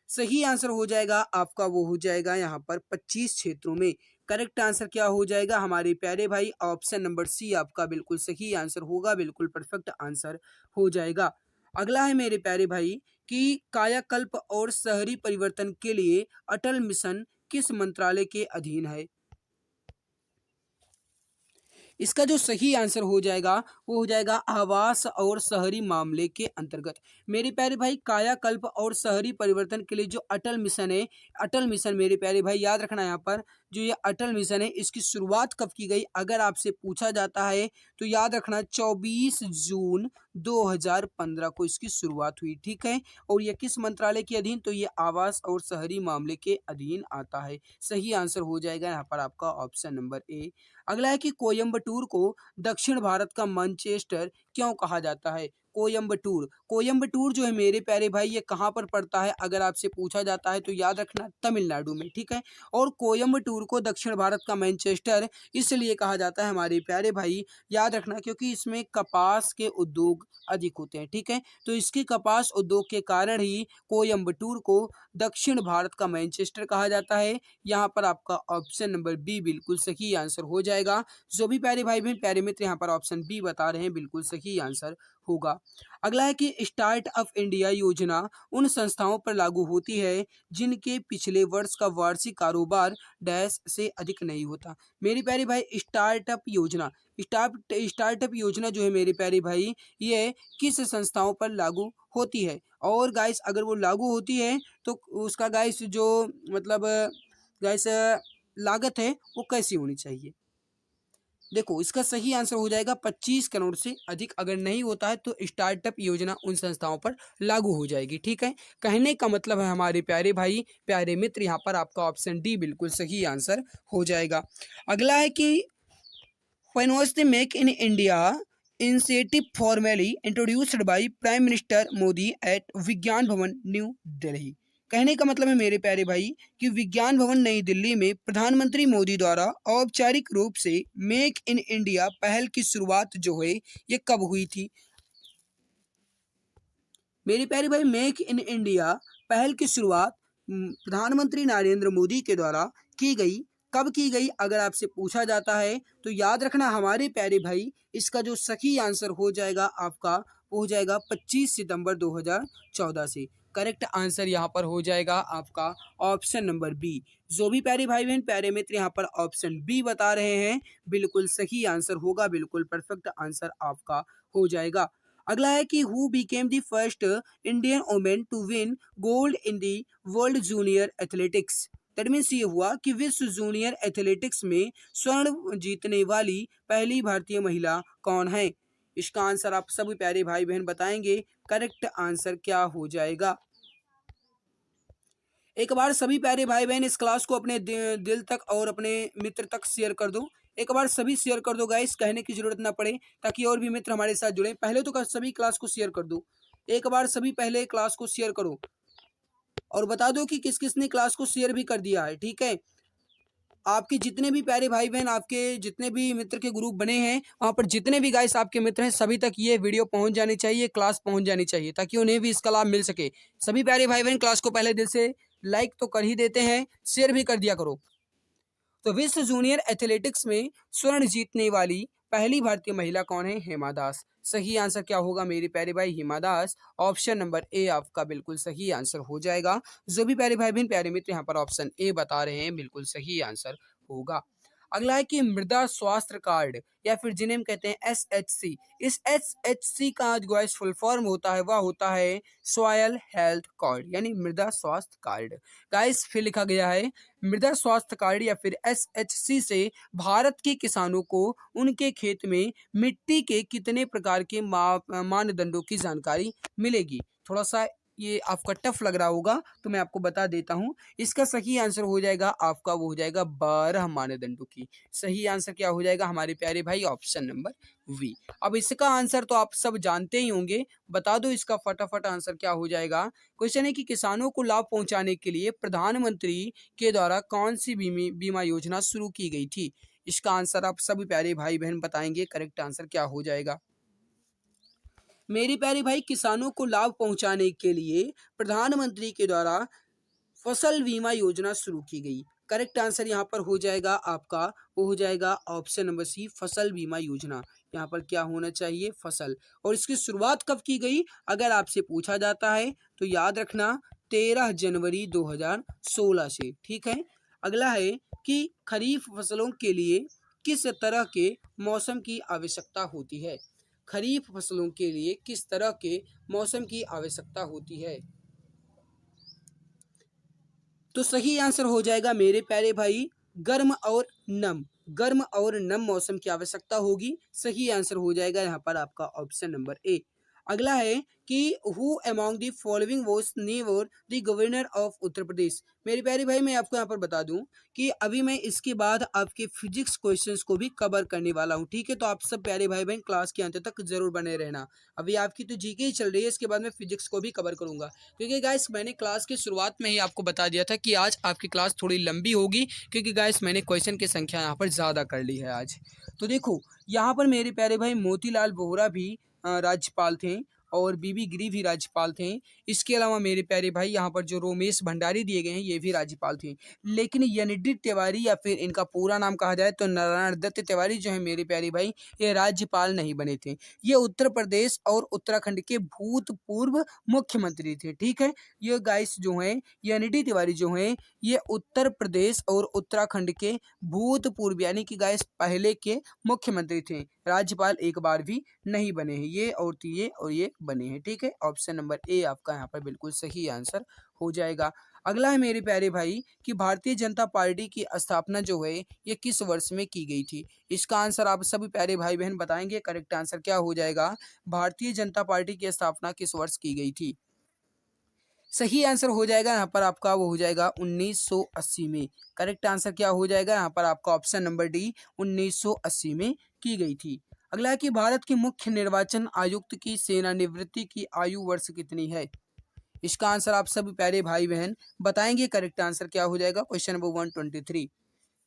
सही आंसर हो जाएगा आपका, वो हो जाएगा यहाँ पर 25 क्षेत्रों में। करेक्ट आंसर क्या हो जाएगा हमारे प्यारे भाई ऑप्शन नंबर सी आपका बिल्कुल सही आंसर होगा, बिल्कुल परफेक्ट आंसर हो जाएगा। अगला है मेरे प्यारे भाई कि कायाकल्प और शहरी परिवर्तन के लिए अटल मिशन किस मंत्रालय के अधीन है। इसका जो सही आंसर हो जाएगा वो हो जाएगा आवास और शहरी मामले के अंतर्गत। मेरे प्यारे भाई कायाकल्प और शहरी परिवर्तन के लिए जो अटल मिशन है, अटल मिशन मेरे प्यारे भाई याद रखना यहाँ पर जो ये अटल मिशन है इसकी शुरुआत कब की गई अगर आपसे पूछा जाता है तो याद रखना 24 जून 2015 को इसकी शुरुआत हुई। ठीक है, और ये किस मंत्रालय के अधीन, तो ये आवास और शहरी मामले के अधीन आता है। सही आंसर हो जाएगा यहाँ पर आपका ऑप्शन नंबर ए। अगला है कि कोयम्बटूर को दक्षिण भारत का मैनचेस्टर क्यों कहा जाता है। कोयम्बटूर, कोयम्बटूर जो है मेरे प्यारे भाई ये कहाँ पर पड़ता है अगर आपसे पूछा जाता है तो याद रखना तमिलनाडु में। ठीक है, और कोयम्बटूर को दक्षिण भारत का मैनचेस्टर इसलिए कहा जाता है हमारे प्यारे भाई, याद रखना क्योंकि इसमें कपास के उद्योग अधिक होते हैं। ठीक है, तो इसके कपास उद्योग के कारण ही कोयम्बटूर को दक्षिण भारत का मैनचेस्टर कहा जाता है। यहाँ पर आपका ऑप्शन नंबर बी बिल्कुल सही आंसर हो जाएगा। जो भी प्यारे भाई बहन प्यारे मित्र यहाँ पर ऑप्शन बी बता रहे हैं बिल्कुल सही आंसर होगा। अगला है कि स्टार्टअप इंडिया योजना उन संस्थाओं पर लागू होती है जिनके पिछले वर्ष का वार्षिक कारोबार डैश से अधिक नहीं होता। मेरी प्यारी भाई स्टार्टअप योजना जो है मेरे प्यारे भाई ये किस संस्थाओं पर लागू होती है, और गाइस अगर वो लागू होती है तो उसका गाइस जो मतलब गाइस लागत है वो कैसी होनी चाहिए। देखो इसका सही आंसर हो जाएगा 25 करोड़ से अधिक। अगर नहीं होता है तो स्टार्टअप योजना उन संस्थाओं पर लागू हो जाएगी। ठीक है, कहने का मतलब है हमारे प्यारे भाई प्यारे मित्र यहाँ पर आपका ऑप्शन डी बिल्कुल सही आंसर हो जाएगा। अगला है कि when was the Make in India initiative formally introduced by prime minister Modi at Vigyan Bhavan new Delhi. कहने का मतलब है मेरे प्यारे भाई कि विज्ञान भवन नई दिल्ली में प्रधानमंत्री मोदी द्वारा औपचारिक रूप से मेक इन इंडिया पहल की शुरुआत जो है ये कब हुई थी। मेरे प्यारे भाई मेक इन इंडिया पहल की शुरुआत प्रधानमंत्री नरेंद्र मोदी के द्वारा की गई। कब की गई अगर आपसे पूछा जाता है तो याद रखना हमारे प्यारे भाई इसका जो सही आंसर हो जाएगा आपका वो हो जाएगा 25 सितंबर 2014 से। करेक्ट आंसर यहाँ पर हो जाएगा आपका ऑप्शन नंबर बी। जो भी प्यारे भाई बहन प्यारे मित्र यहाँ पर ऑप्शन बी बता रहे हैं बिल्कुल सही आंसर होगा, बिल्कुल परफेक्ट आंसर आपका हो जाएगा। अगला है कि who became the first Indian women to win gold in the world junior athletics. That means ये हुआ कि विश्व जूनियर एथलेटिक्स में स्वर्ण जीतने वाली पहली भारतीय महिला कौन है। इसका आंसर आप सभी प्यारे भाई बहन बताएंगे। करेक्ट आंसर क्या हो जाएगा। एक बार सभी प्यारे भाई बहन इस क्लास को अपने दिल तक और अपने मित्र तक शेयर कर दो। एक बार सभी शेयर कर दो गाइस, कहने की जरूरत ना पड़े ताकि और भी मित्र हमारे साथ जुड़े। पहले तो सभी क्लास को शेयर कर दो। एक बार सभी पहले क्लास को शेयर करो और बता दो कि किस किस ने क्लास को शेयर भी कर दिया है। ठीक है, आपके जितने भी प्यारे भाई बहन आपके जितने भी मित्र के ग्रुप बने हैं वहाँ पर जितने भी गाइस आपके मित्र हैं सभी तक ये वीडियो पहुँच जानी चाहिए, क्लास पहुँच जानी चाहिए ताकि उन्हें भी इसका लाभ मिल सके। सभी प्यारे भाई बहन क्लास को पहले दिल से लाइक तो कर ही देते हैं, शेयर भी कर दिया करो। तो विश्व जूनियर एथलेटिक्स में स्वर्ण जीतने वाली पहली भारतीय महिला कौन है। हिमा दास। सही आंसर क्या होगा मेरे प्यारे भाई Hima Das. Option number A आपका बिल्कुल सही आंसर हो जाएगा। जो भी प्यारे भाई बहन प्यारे मित्र यहाँ पर ऑप्शन ए बता रहे हैं बिल्कुल सही आंसर होगा। अगला है कि मृदा स्वास्थ्य कार्ड या फिर जिन्हें हम कहते हैं SHC, इस SHC का जो है फुल फॉर्म होता है वह होता है सॉयल हेल्थ कार्ड यानी मृदा स्वास्थ्य कार्ड। गाइस फिर लिखा गया है मृदा स्वास्थ्य कार्ड या फिर SHC से भारत के किसानों को उनके खेत में मिट्टी के कितने प्रकार के मानदंडों की जानकारी मिलेगी। थोड़ा सा ये आपका टफ लग रहा होगा तो मैं आपको बता देता हूँ। इसका सही आंसर हो जाएगा आपका वो हो जाएगा 12 मानदंडों की। सही आंसर क्या हो जाएगा हमारे प्यारे भाई ऑप्शन नंबर वी। अब इसका आंसर तो आप सब जानते ही होंगे, बता दो इसका फटाफट आंसर क्या हो जाएगा। क्वेश्चन है कि किसानों को लाभ पहुंचाने के लिए प्रधानमंत्री के द्वारा कौन सी बीमा योजना शुरू की गई थी। इसका आंसर आप सभी प्यारे भाई बहन बताएंगे। करेक्ट आंसर क्या हो जाएगा मेरी प्यारी भाई किसानों को लाभ पहुंचाने के लिए प्रधानमंत्री के द्वारा फसल बीमा योजना शुरू की गई। करेक्ट आंसर यहाँ पर हो जाएगा आपका वो हो जाएगा ऑप्शन नंबर सी फसल बीमा योजना। यहाँ पर क्या होना चाहिए फसल। और इसकी शुरुआत कब की गई अगर आपसे पूछा जाता है तो याद रखना 13 जनवरी 2016 से। ठीक है, अगला है कि खरीफ फसलों के लिए किस तरह के मौसम की आवश्यकता होती है। खरीफ फसलों के लिए किस तरह के मौसम की आवश्यकता होती है। तो सही आंसर हो जाएगा मेरे प्यारे भाई गर्म और नम, गर्म और नम मौसम की आवश्यकता होगी। सही आंसर हो जाएगा यहाँ पर आपका ऑप्शन नंबर ए। अगला है कि who among the following was never the governor of Uttar Pradesh. मेरे प्यारे भाई मैं आपको यहाँ पर बता दूं कि अभी मैं इसके बाद आपके फिजिक्स क्वेश्चंस को भी कवर करने वाला हूँ, ठीक है। तो आप सब प्यारे भाई बहन क्लास के अंत तक जरूर बने रहना। अभी आपकी तो जीके ही चल रही है, इसके बाद मैं फिजिक्स को भी कवर करूंगा, क्योंकि गाइस मैंने क्लास की शुरुआत में ही आपको बता दिया था कि आज आपकी क्लास थोड़ी लंबी होगी, क्योंकि गाइस मैंने क्वेश्चन की संख्या यहाँ पर ज़्यादा कर ली है आज। तो देखो यहाँ पर मेरे प्यारे भाई मोतीलाल वोहरा भी राज्यपाल थे और बीबी गिरी भी राज्यपाल थे। इसके अलावा मेरे प्यारे भाई यहाँ पर जो रोमेश भंडारी दिए गए हैं ये भी राज्यपाल थे। लेकिन एन.डी. तिवारी या फिर इनका पूरा नाम कहा जाए तो नारायण दत्त तिवारी जो है मेरे प्यारे भाई ये राज्यपाल नहीं बने थे। ये उत्तर प्रदेश और उत्तराखंड के भूतपूर्व मुख्यमंत्री थे, ठीक है। ये गाइस जो हैं एन.डी. तिवारी जो हैं ये उत्तर प्रदेश और उत्तराखंड के भूतपूर्व यानी कि गाइस पहले के मुख्यमंत्री थे। राज्यपाल एक बार भी नहीं बने हैं ये और ये बने हैं, ठीक है। ऑप्शन नंबर ए आपका यहाँ पर बिल्कुल सही आंसर हो जाएगा। अगला है मेरे प्यारे भाई कि भारतीय जनता पार्टी की स्थापना जो है ये किस वर्ष में की गई थी। इसका आंसर आप सभी प्यारे भाई बहन बताएंगे। करेक्ट आंसर क्या हो जाएगा, भारतीय जनता पार्टी की स्थापना किस वर्ष की गई थी। सही आंसर हो जाएगा यहाँ पर आपका वो हो जाएगा 1980 में। करेक्ट आंसर क्या हो जाएगा यहाँ पर आपका ऑप्शन नंबर डी 1980 में की गई थी। अगला है कि भारत के मुख्य निर्वाचन आयुक्त की सेवानिवृत्ति की आयु वर्ष कितनी है। इसका आंसर आप सभी प्यारे भाई बहन बताएंगे। करेक्ट आंसर क्या हो जाएगा, क्वेश्चन नंबर 123।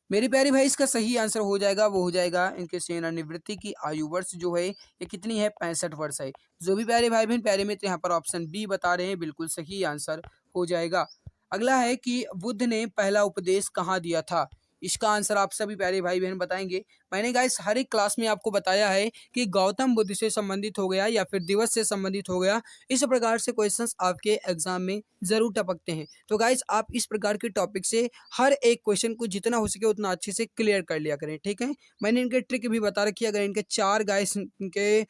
मेरे प्यारे भाई इसका सही आंसर हो जाएगा वो हो जाएगा इनके सेवानिवृत्ति की आयु वर्ष जो है ये कितनी है, 65 वर्ष है। जो भी प्यारे भाई बहन प्यारे मित्र यहाँ पर ऑप्शन बी बता रहे हैं बिल्कुल सही आंसर हो जाएगा। अगला है कि बुद्ध ने पहला उपदेश कहाँ दिया था। इसका आंसर आप सभी प्यारे भाई बहन बताएंगे। मैंने गाइस हर एक क्लास में आपको बताया है कि गौतम बुद्ध से संबंधित हो गया या फिर दिवस से संबंधित हो गया, इस प्रकार से क्वेश्चंस आपके एग्जाम में जरूर टपकते हैं। तो गाइस आप इस प्रकार के टॉपिक से हर एक क्वेश्चन को जितना हो सके उतना अच्छे से क्लियर कर लिया करें, ठीक है। मैंने इनके ट्रिक भी बता रखी है। अगर इनके चार गाइस इनके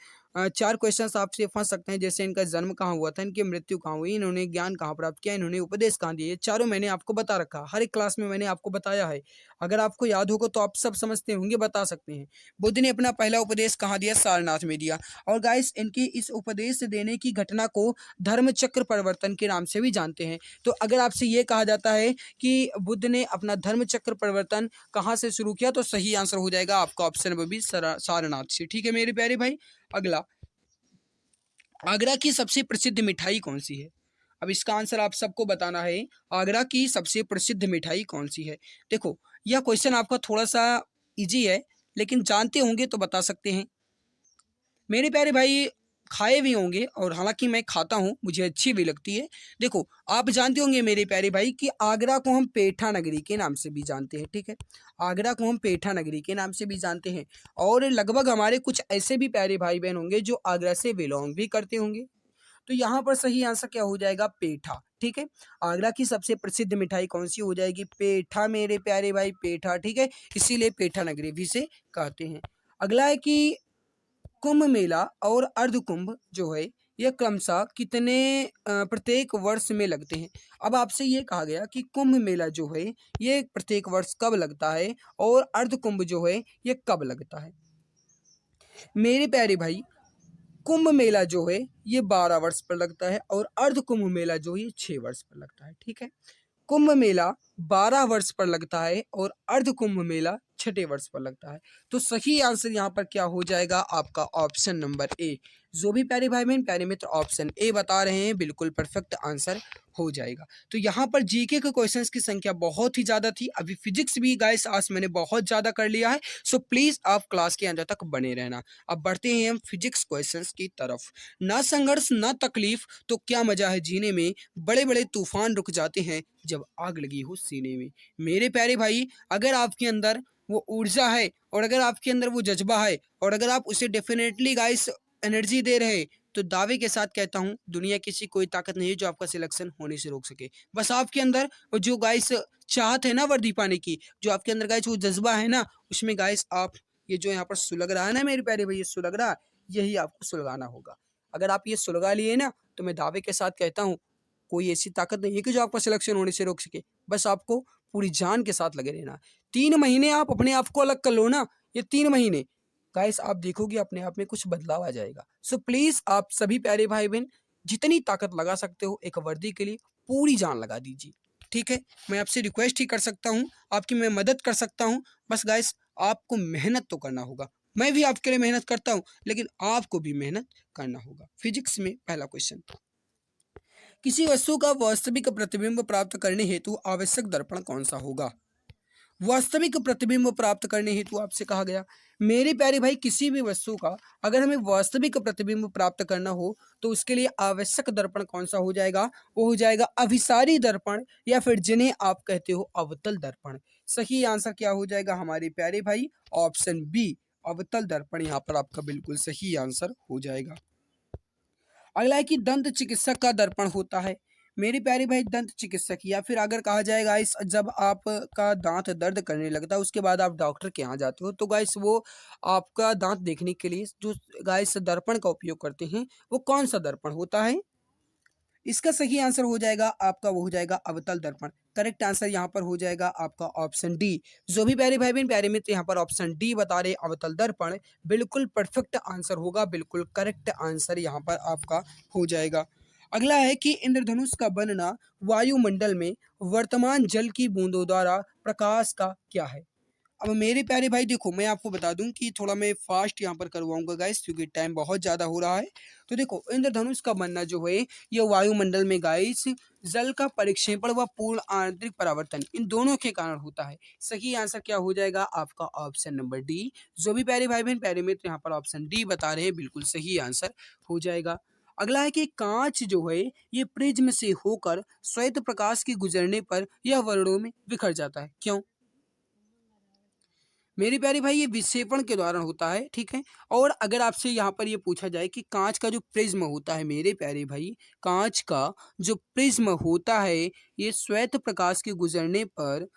चार क्वेश्चंस आपसे फंस सकते हैं, जैसे इनका जन्म कहाँ हुआ था, इनकी मृत्यु कहाँ हुई, इन्होंने ज्ञान कहाँ प्राप्त किया, इन्होंने उपदेश कहाँ दिए, ये चारों मैंने आपको बता रखा। हर एक क्लास में मैंने आपको बताया है। अगर आपको याद होगा तो आप सब समझते होंगे, बता सकते हैं। बुद्ध ने अपना पहला उपदेश कहाँ दिया, सारनाथ में दिया। और गाइस इनकी इस उपदेश देने की घटना को धर्म चक्र परिवर्तन के नाम से भी जानते हैं। तो अगर आपसे ये कहा जाता है कि बुद्ध ने अपना धर्म चक्र परिवर्तन कहाँ से शुरू किया, तो सही आंसर हो जाएगा आपका ऑप्शन नंबर बी सारनाथ से, ठीक है मेरे प्यारे भाई। अगला, आगरा की सबसे प्रसिद्ध मिठाई कौन सी है। अब इसका आंसर आप सबको बताना है। आगरा की सबसे प्रसिद्ध मिठाई कौन सी है। देखो यह क्वेश्चन आपका थोड़ा सा इजी है, लेकिन जानते होंगे तो बता सकते हैं मेरे प्यारे भाई। खाए भी होंगे और हालांकि मैं खाता हूँ, मुझे अच्छी भी लगती है। देखो आप जानते होंगे मेरे प्यारे भाई कि आगरा को हम पेठा नगरी के नाम से भी जानते हैं, ठीक है। आगरा को हम पेठा नगरी के नाम से भी जानते हैं। और लगभग हमारे कुछ ऐसे भी प्यारे भाई बहन होंगे जो आगरा से बिलोंग भी करते होंगे। तो यहाँ पर सही आंसर क्या हो जाएगा, पेठा, ठीक है। आगरा की सबसे प्रसिद्ध मिठाई कौन सी हो जाएगी, पेठा मेरे प्यारे भाई, पेठा, ठीक है। इसीलिए पेठा नगरी भी से कहते हैं। अगला है कि कुंभ मेला और अर्ध कुंभ जो है ये क्रमशः कितने प्रत्येक वर्ष में लगते हैं। अब आपसे ये कहा गया कि कुंभ मेला जो है ये प्रत्येक वर्ष कब लगता है और अर्ध कुंभ जो है ये कब लगता है। मेरे प्यारे भाई कुंभ मेला जो है ये 12 वर्ष पर लगता है और अर्ध कुंभ मेला जो है ये 6 वर्ष पर लगता है, ठीक है। कुंभ मेला 12 वर्ष पर लगता है और अर्ध कुंभ मेला 6 वर्ष पर लगता है। तो सही आंसर यहाँ पर क्या हो जाएगा आपका ऑप्शन नंबर ए। जो भी प्यारे भाई बहन प्यारे मित्र ऑप्शन ए बता रहे हैं बिल्कुल परफेक्ट आंसर हो जाएगा। तो यहाँ पर जीके के क्वेश्चंस की संख्या बहुत ही ज़्यादा थी। अभी फिजिक्स भी गाइस आज मैंने बहुत ज़्यादा कर लिया है। सो प्लीज़ आप क्लास के अंदर तक बने रहना। अब बढ़ते हैं हम फिजिक्स क्वेश्चंस की तरफ। ना संघर्ष ना तकलीफ तो क्या मजा है जीने में, बड़े बड़े तूफान रुक जाते हैं जब आग लगी हो सीने में। मेरे प्यारे भाई अगर आपके अंदर वो ऊर्जा है और अगर आपके अंदर वो जज्बा है और अगर आप उसे डेफिनेटली गाइस एनर्जी दे रहे, तो दावे के साथ कहता हूँ दुनिया की कोई ताकत नहीं है जो आपका सिलेक्शन होने से रोक सके। बस आपके अंदर वो जो गाइस चाहत है ना वर्दी पाने की, जो आपके अंदर गाइस वो जज्बा है ना, उसमें गाइस आप ये जो यहाँ पर सुलग रहा है ना मेरे प्यारे भाई, ये सुलग रहा है, यही आपको सुलगाना होगा। अगर आप ये सुलगा लिए ना तो मैं दावे के साथ कहता हूँ कोई ऐसी ताकत नहीं है कि जो आपका सिलेक्शन होने से रोक सके। बस आपको पूरी जान के साथ लगे रहना। 3 महीने आप अपने आप को अलग कर लो ना, ये 3 महीने गाइस आप देखोगे अपने आप में कुछ बदलाव आ जाएगा। सो प्लीज़ आप सभी प्यारे भाई-बहन जितनी ताकत लगा सकते हो एक वर्दी के लिए पूरी जान लगा दीजिए, ठीक है? मैं आपसे रिक्वेस्ट ही कर सकता हूँ, आपकी मैं मदद कर सकता हूँ, बस गाइस आपको मेहनत तो करना होगा। मैं भी आपके लिए मेहनत करता हूँ, लेकिन आपको भी मेहनत करना होगा। फिजिक्स में पहला क्वेश्चन, किसी वस्तु का वास्तविक प्रतिबिंब प्राप्त करने हेतु आवश्यक दर्पण कौन सा होगा? वास्तविक प्रतिबिंब प्राप्त करने हेतु आपसे कहा गया मेरे प्यारे भाई किसी भी वस्तु का अगर हमें वास्तविक प्रतिबिंब प्राप्त करना हो तो उसके लिए आवश्यक दर्पण कौन सा हो जाएगा? वो हो जाएगा अभिसारी दर्पण या फिर जिन्हें आप कहते हो अवतल दर्पण। सही आंसर क्या हो जाएगा हमारे प्यारे भाई? ऑप्शन बी, अवतल दर्पण यहाँ पर आपका बिल्कुल सही आंसर हो जाएगा। अगला है कि दंत चिकित्सक का दर्पण होता है। मेरे प्यारे भाई दंत चिकित्सक या फिर अगर कहा जाए गाइस जब आपका दांत दर्द करने लगता है उसके बाद आप डॉक्टर के यहाँ जाते हो तो गाइस वो आपका दांत देखने के लिए जो गाइस दर्पण का उपयोग करते हैं वो कौन सा दर्पण होता है? इसका सही आंसर हो जाएगा आपका वो हो जाएगा अवतल दर्पण। करेक्ट आंसर यहाँ पर हो जाएगा आपका ऑप्शन डी। जो भी प्यारे भाई बहन प्यारे मित्र यहाँ पर ऑप्शन डी बता रहे अवतल दर्पण बिल्कुल परफेक्ट आंसर होगा, बिल्कुल करेक्ट आंसर यहाँ पर आपका हो जाएगा। अगला है कि इंद्रधनुष का बनना वायुमंडल में वर्तमान जल की बूंदों द्वारा प्रकाश का क्या है? अब मेरे प्यारे भाई देखो मैं आपको बता दूं कि थोड़ा मैं फास्ट यहाँ पर करवाऊंगा गाइस क्योंकि टाइम बहुत ज़्यादा हो रहा है। तो देखो इंद्रधनुष का बनना जो है ये वायुमंडल में गाइस जल का परिक्षेपण व पूर्ण आंतरिक परावर्तन इन दोनों के कारण होता है। सही आंसर क्या हो जाएगा आपका? Option number D. जो भी प्यारे भाई बहन प्यारे मित्र यहाँ पर ऑप्शन डी बता रहे हैं बिल्कुल सही आंसर हो जाएगा। अगला है कि कांच जो है ये प्रिज्म से होकर श्वेत प्रकाश के गुजरने पर यह वर्णों में बिखर जाता है, क्यों? मेरे प्यारे भाई ये विक्षेपण के दौरान होता है, ठीक है। और अगर आपसे यहाँ पर ये पूछा जाए कि कांच का जो प्रिज्म होता है मेरे प्यारे भाई, कांच का जो प्रिज्म होता है ये श्वेत प्रकाश के गुजरने पर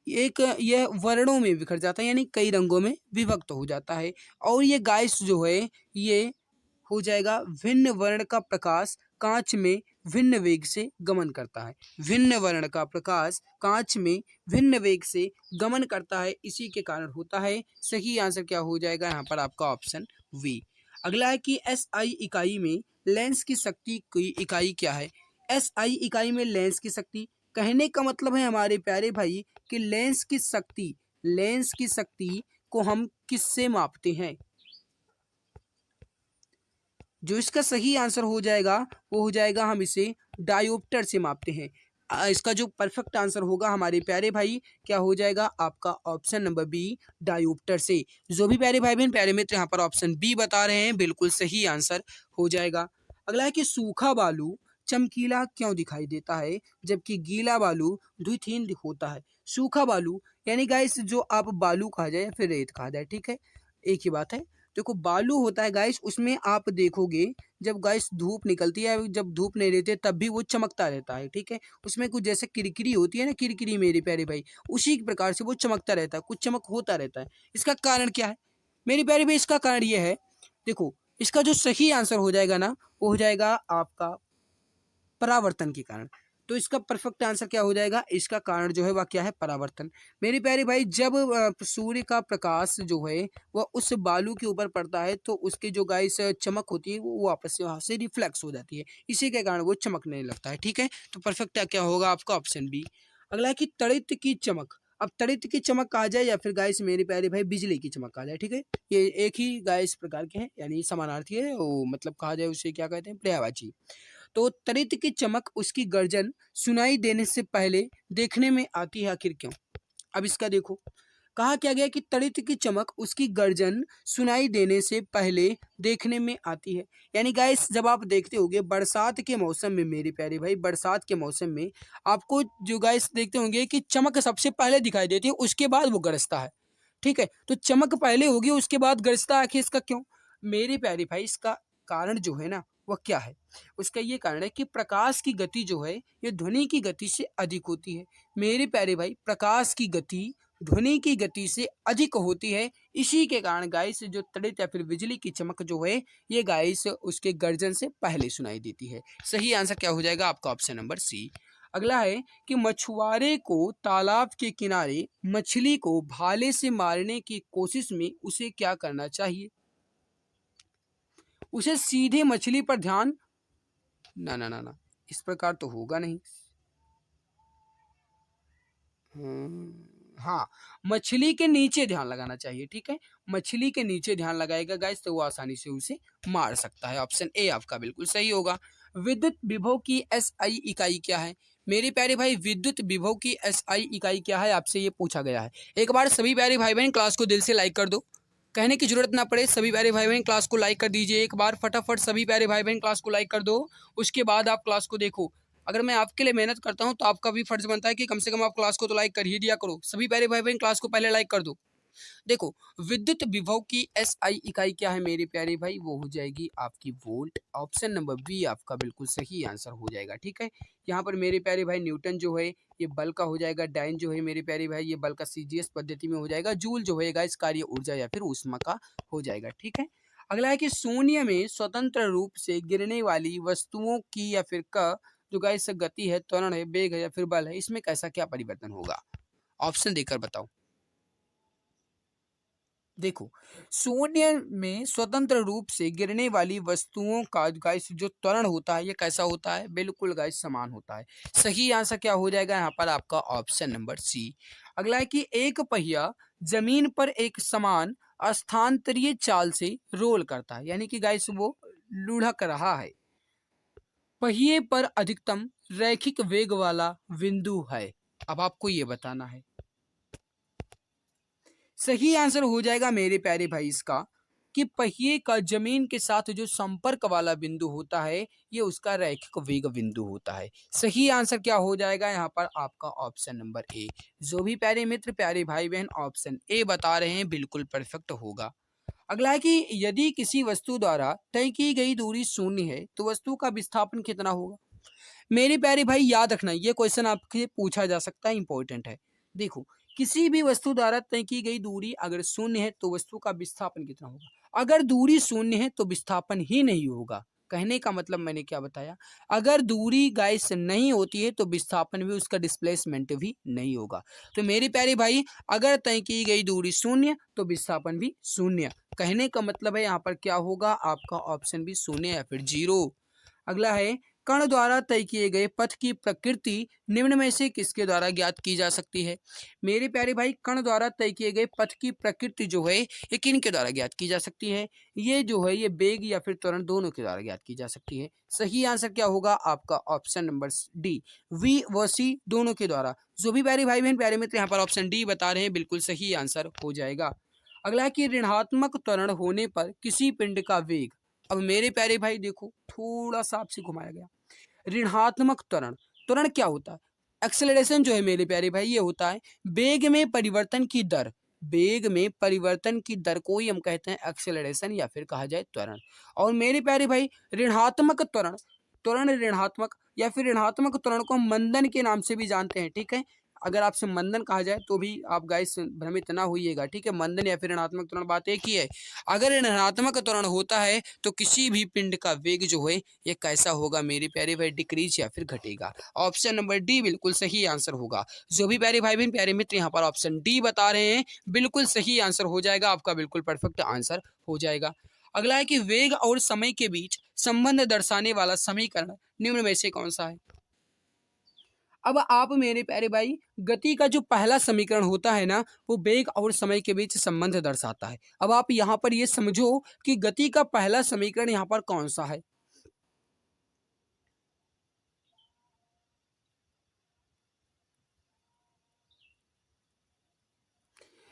एक यह वर्णों में बिखर जाता है यानी कई रंगों में विभक्त हो जाता है। और ये गाइस जो है ये हो जाएगा भिन्न वर्ण का प्रकाश कांच में भिन्न वेग से गमन करता है। भिन्न वर्ण का प्रकाश कांच में भिन्न वेग से गमन करता है, इसी के कारण होता है। सही आंसर क्या हो जाएगा यहाँ पर आपका? Option B. अगला है कि एसआई इकाई में लेंस की शक्ति की इकाई क्या है? एसआई इकाई में लेंस की शक्ति कहने का मतलब है हमारे प्यारे भाई कि लेंस की शक्ति को हम किससे मापते हैं? जो इसका सही आंसर हो जाएगा वो हो जाएगा हम इसे डायोप्टर से मापते हैं। इसका जो परफेक्ट आंसर होगा हमारे प्यारे भाई क्या हो जाएगा आपका? ऑप्शन नंबर बी, डायोप्टर से। जो भी प्यारे भाई बहन प्यारे मित्र यहाँ पर ऑप्शन बी बता रहे हैं बिल्कुल सही आंसर हो जाएगा। अगला है कि सूखा बालू चमकीला क्यों दिखाई देता है जबकि गीला बालू द्वितीयन होता है? सूखा बालू यानी गाइस जो आप बालू कहा जाए या फिर रेत कहा जाए, ठीक है, एक ही बात है। देखो बालू होता है गाइस उसमें आप देखोगे जब गाइस धूप निकलती है जब धूप नहीं रहती है तब भी वो चमकता रहता है, ठीक है। उसमें कुछ जैसे किरकिरी होती है ना, किरकिरी मेरे प्यारे भाई, उसी प्रकार से वो चमकता रहता है, कुछ चमक होता रहता है। इसका कारण क्या है मेरे प्यारे भाई? इसका कारण ये है, देखो इसका जो सही आंसर हो जाएगा ना वो हो जाएगा आपका परावर्तन के कारण। तो इसका परफेक्ट आंसर क्या हो जाएगा? इसका कारण जो है वह क्या है? परावर्तन। मेरे प्यारे भाई जब सूर्य का प्रकाश जो है वह उस बालू के ऊपर पड़ता है तो उसकी जो गाइस चमक होती है वो वापस से वहाँ से रिफ्लेक्स हो जाती है, इसी के कारण वो चमकने लगता है, ठीक है। तो परफेक्ट क्या होगा आपका? Option B. अगला है कि तड़ित की चमक। अब तड़ित की चमक कहा जाए या फिर गाइस मेरे प्यारे भाई बिजली की चमक कहा जाए, ठीक है, ये एक ही गाइस प्रकार के हैं यानी समानार्थी है, वो मतलब कहा जाए उसे क्या कहते हैं? पर्यायवाची। तो तड़ित की चमक उसकी गर्जन सुनाई देने से पहले देखने में आती है, आखिर क्यों? अब इसका देखो कहा क्या गया कि तड़ित की चमक उसकी गर्जन सुनाई देने से पहले देखने में आती है। यानी गाइस जब आप देखते होंगे बरसात के मौसम में मेरे प्यारे भाई, बरसात के मौसम में आपको जो गाइस देखते होंगे कि चमक सबसे पहले दिखाई देती है उसके बाद वो गरजता है, ठीक है। तो चमक पहले होगी उसके बाद गरजता है, आखिर इसका क्यों? मेरे प्यारे भाई इसका कारण जो है ना वह क्या है? उसका ये कारण है कि प्रकाश की गति जो है ये ध्वनि की गति से अधिक होती है। मेरे प्यारे भाई प्रकाश की गति ध्वनि की गति से अधिक होती है, इसी के कारण गाइस जो तड़ित या फिर बिजली की चमक जो है ये गाइस उसके गर्जन से पहले सुनाई देती है। सही आंसर क्या हो जाएगा आपका? Option number C. अगला है कि मछुआरे को तालाब के किनारे मछली को भाले से मारने की कोशिश में उसे क्या करना चाहिए? उसे सीधे मछली पर ध्यान ना ना ना ना इस प्रकार तो होगा नहीं। हाँ, मछली के नीचे ध्यान लगाना चाहिए, ठीक है। मछली के नीचे ध्यान लगाएगा गाइस तो वो आसानी से उसे मार सकता है। ऑप्शन ए आपका बिल्कुल सही होगा। विद्युत विभव की एसआई इकाई क्या है? मेरे प्यारे भाई, विद्युत विभव की एसआई इकाई क्या है, आपसे ये पूछा गया है। एक बार सभी प्यारे भाई बहन क्लास को दिल से लाइक कर दो, कहने की जरूरत ना पड़े। सभी प्यारे भाई बहन क्लास को लाइक कर दीजिए एक बार, फटाफट सभी प्यारे भाई बहन क्लास को लाइक कर दो। उसके बाद आप क्लास को देखो। अगर मैं आपके लिए मेहनत करता हूं तो आपका भी फर्ज बनता है कि कम से कम आप क्लास को तो लाइक कर ही दिया करो। सभी प्यारे भाई बहन क्लास को पहले लाइक कर दो। देखो, विद्युत विभव की एसआई इकाई क्या है मेरे प्यारे भाई, वो हो जाएगी आपकी वोल्ट। ऑप्शन नंबर बी आपका बिल्कुल सही आंसर हो जाएगा, ठीक है। यहाँ पर मेरे प्यारे भाई न्यूटन जो है ये बल का हो जाएगा, डाइन जो है मेरे प्यारे भाई ये बल का सीजीएस पद्धति में हो जाएगा, जूल जो होगा इस कार्य ऊर्जा या फिर ऊष्मा का हो जाएगा, ठीक है। अगला है कि शून्य में स्वतंत्र रूप से गिरने वाली वस्तुओं की या फिर का जो गाइस गति है, त्वरण है, वेग है या फिर बल है, इसमें कैसा क्या परिवर्तन होगा? ऑप्शन देकर बताओ। देखो, शून्य में स्वतंत्र रूप से गिरने वाली वस्तुओं का गाइस जो त्वरण होता है ये कैसा होता है? बिल्कुल गाइस समान होता है। सही आंसर क्या हो जाएगा यहाँ पर आपका? Option number C. अगला है कि एक पहिया जमीन पर एक समान स्थानांतरीय चाल से रोल करता है, यानी कि गाइस वो लुढ़क रहा है। पहिए पर अधिकतम रैखिक वेग वाला बिंदु है। अब आपको ये बताना है। सही आंसर हो जाएगा मेरे प्यारे भाई इसका कि पहिए का जमीन के साथ जो संपर्क वाला बिंदु होता है ये उसका रैखिक वेग बिंदु होता है। सही आंसर क्या हो जाएगा यहाँ पर आपका? Option number A. जो भी प्यारे मित्र प्यारे भाई बहन ऑप्शन ए बता रहे हैं बिल्कुल परफेक्ट होगा। अगला है कि यदि किसी वस्तु द्वारा तय की गई दूरी शून्य है तो वस्तु का विस्थापन कितना होगा? मेरे प्यारे भाई याद रखना ये क्वेश्चन आपसे पूछा जा सकता है, इंपॉर्टेंट है। देखो, किसी भी वस्तु द्वारा तय की गई दूरी अगर शून्य है तो वस्तु का विस्थापन कितना होगा? अगर दूरी शून्य है तो विस्थापन ही नहीं होगा। कहने का मतलब मैंने क्या बताया? अगर दूरी गाइस नहीं होती है तो विस्थापन भी, उसका डिस्प्लेसमेंट भी नहीं होगा। तो मेरे प्यारे भाई अगर तय की गई दूरी शून्य तो विस्थापन भी शून्य। कहने का मतलब है यहाँ पर क्या होगा? आपका ऑप्शन भी शून्य या फिर जीरो। अगला है कण द्वारा तय किए गए पथ की प्रकृति निम्न में से किसके द्वारा ज्ञात की जा सकती है? मेरे प्यारे भाई कण द्वारा तय किए गए पथ की प्रकृति जो है ये किन के द्वारा ज्ञात की जा सकती है? ये जो है ये वेग या फिर त्वरण दोनों के द्वारा ज्ञात की जा सकती है। सही आंसर क्या होगा आपका? ऑप्शन नंबर डी, वी व सी दोनों के द्वारा। जो भी प्यारे भाई बहन प्यारे मित्र यहाँ पर ऑप्शन डी बता रहे हैं बिल्कुल सही आंसर हो जाएगा। अगला है कि ऋणात्मक त्वरण होने पर किसी पिंड का वेग। अब मेरे प्यारे भाई देखो, थोड़ा सा आपसे घुमाया गया। ऋणात्मक त्वरण, त्वरण क्या होता है? एक्सेलरेशन जो है मेरे प्यारे भाई ये होता है वेग में परिवर्तन की दर। वेग में परिवर्तन की दर को ही हम कहते हैं एक्सेलरेशन या फिर कहा जाए त्वरण। और मेरे प्यारे भाई ऋणात्मक त्वरण, त्वरण ऋणात्मक या फिर ऋणात्मक त्वरण को हम मंदन के नाम से भी जानते हैं, ठीक है। अगर आपसे मंदन कहा जाए तो भी आप गाइस भ्रमित ना होइएगा, ठीक है। मंदन या फिर ऋणात्मक त्वरण बात एक ही है। अगर ऋणात्मक त्वरण होता है तो किसी भी पिंड का वेग जो है ये कैसा होगा मेरे प्यारे भाई? डिक्रीज या फिर घटेगा। ऑप्शन नंबर डी बिल्कुल सही आंसर होगा। जो भी प्यारे भाई बहन प्यारे मित्र यहाँ पर ऑप्शन डी बता रहे हैं बिल्कुल सही आंसर हो जाएगा आपका, बिल्कुल परफेक्ट आंसर हो जाएगा। अगला है कि वेग और समय के बीच संबंध दर्शाने वाला समीकरण निम्न में से कौन सा है? अब आप मेरे प्यारे भाई गति का जो पहला समीकरण होता है ना वो वेग और समय के बीच संबंध दर्शाता है। अब आप यहाँ पर ये समझो कि गति का पहला समीकरण यहाँ पर कौन सा है?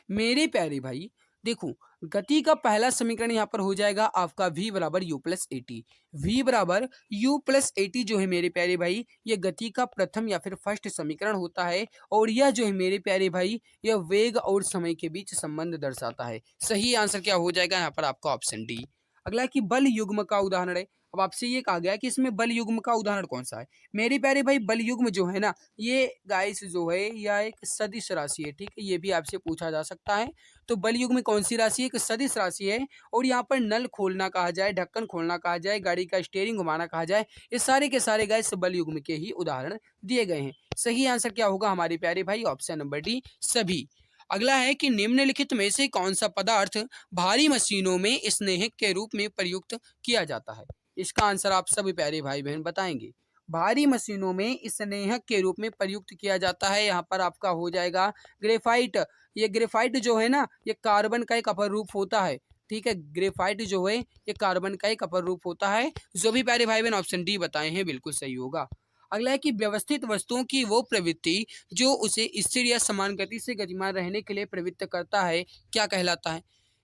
मेरे प्यारे भाई देखो, गति का पहला समीकरण यहाँ पर हो जाएगा आपका v बराबर u plus a t. V बराबर यू प्लस ए टी जो है मेरे प्यारे भाई ये गति का प्रथम या फिर फर्स्ट समीकरण होता है। और यह जो है मेरे प्यारे भाई यह वेग और समय के बीच संबंध दर्शाता है। सही आंसर क्या हो जाएगा यहाँ पर आपका? Option D. अगला कि बल युग्म का उदाहरण है। अब आपसे ये कहा गया कि इसमें बल युग्म का उदाहरण कौन सा है। मेरे प्यारे भाई बल युग्म जो है ना, ये गाइस जो है यह एक सदिश राशि है, ठीक है, ये भी आपसे पूछा जा सकता है। तो बल युग्म कौन सी राशि है, एक सदिश राशि है। और यहाँ पर नल खोलना कहा जाए, ढक्कन खोलना कहा जाए, गाड़ी का स्टीयरिंग घुमाना कहा जाए, ये सारे के सारे गाइस बल युग्म के ही उदाहरण दिए गए हैं। सही आंसर क्या होगा हमारे प्यारे भाई, ऑप्शन नंबर डी सभी। अगला है कि निम्नलिखित में से कौन सा पदार्थ भारी मशीनों में स्नेहक के रूप में प्रयुक्त किया जाता है। इसका आंसर आप सभी प्यारे भाई बहन बताएंगे। भारी मशीनों में स्नेहक के रूप में प्रयुक्त किया जाता है, यहाँ पर आपका हो जाएगा ग्रेफाइट। ये ग्रेफाइट जो है ना, ये कार्बन का एक अपर रूप होता है, ठीक है, ग्रेफाइट जो है ये कार्बन का एक अपर रूप होता है। जो भी प्यारे भाई बहन ऑप्शन डी बताए हैं बिल्कुल सही होगा। अगला है कि व्यवस्थित वस्तुओं की वो प्रवृत्ति जो उसे स्थिर या समान गति से गतिमान रहने के लिए प्रवृत्त करता है, क्या कहलाता है।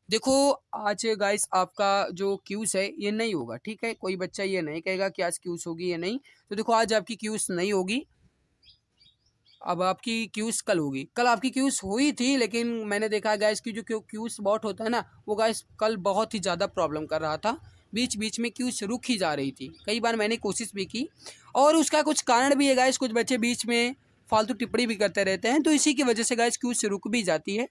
देखो आज गाइस आपका जो क्यूज है ये नहीं होगा, ठीक है, कोई बच्चा ये नहीं कहेगा कि आज क्यूज होगी या नहीं। तो देखो आज आपकी क्यूज नहीं होगी, अब आपकी क्यूज कल होगी। कल आपकी क्यूज हुई थी, लेकिन मैंने देखा गाइस कि जो क्यूज बॉट होता है ना, वो गाइस कल बहुत ही ज़्यादा प्रॉब्लम कर रहा था, बीच बीच में क्यूज रुक ही जा रही थी। कई बार मैंने कोशिश भी की, और उसका कुछ कारण भी है गाइस, कुछ बच्चे बीच में फालतू टिप्पणी भी करते रहते हैं, तो इसी की वजह से गाइस क्यूज रुक भी जाती है।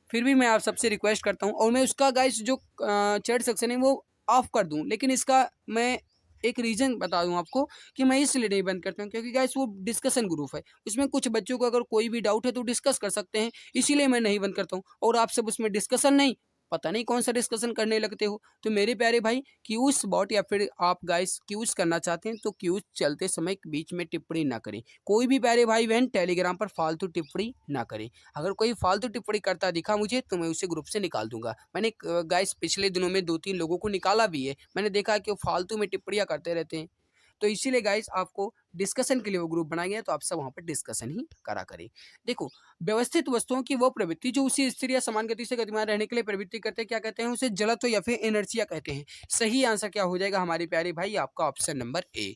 फिर भी मैं आप सबसे रिक्वेस्ट करता हूँ, और मैं उसका गाइस जो चैट सेक्शन है वो ऑफ कर दूँ, लेकिन इसका मैं एक रीज़न बता दूं आपको कि मैं इसलिए नहीं बंद करता हूँ, क्योंकि गाइस वो डिस्कशन ग्रुप है, उसमें कुछ बच्चों को अगर कोई भी डाउट है तो डिस्कस कर सकते हैं, इसीलिए मैं नहीं बंद करता हूँ। और आप सब उसमें डिस्कशन नहीं, पता नहीं कौन सा डिस्कशन करने लगते हो। तो मेरे प्यारे भाई क्यूज बॉट या फिर आप गाइस क्यूज करना चाहते हैं तो क्यूज चलते समय बीच में टिप्पणी ना करें। कोई भी प्यारे भाई बहन टेलीग्राम पर फालतू टिप्पणी ना करें। अगर कोई फालतू टिप्पणी करता दिखा मुझे तो मैं उसे ग्रुप से निकाल दूंगा। मैंने गाइस पिछले दिनों में 2-3 लोगों को निकाला भी है, मैंने देखा कि वो फालतू में टिप्पणियां करते रहते हैं। तो इसीलिए गाइस आपको डिस्कशन के लिए वो ग्रुप बनाया गया, तो आप सब वहाँ पर डिस्कशन ही करा करें। देखो व्यवस्थित वस्तुओं की वो प्रवृत्ति जो उसी स्थिर या समान गति से गतिमान रहने के लिए प्रवृत्ति करते हैं, क्या कहते हैं, उसे जड़त्व या फिर इनर्शिया कहते हैं। सही आंसर क्या हो जाएगा हमारे प्यारे भाई, आपका ऑप्शन नंबर ए।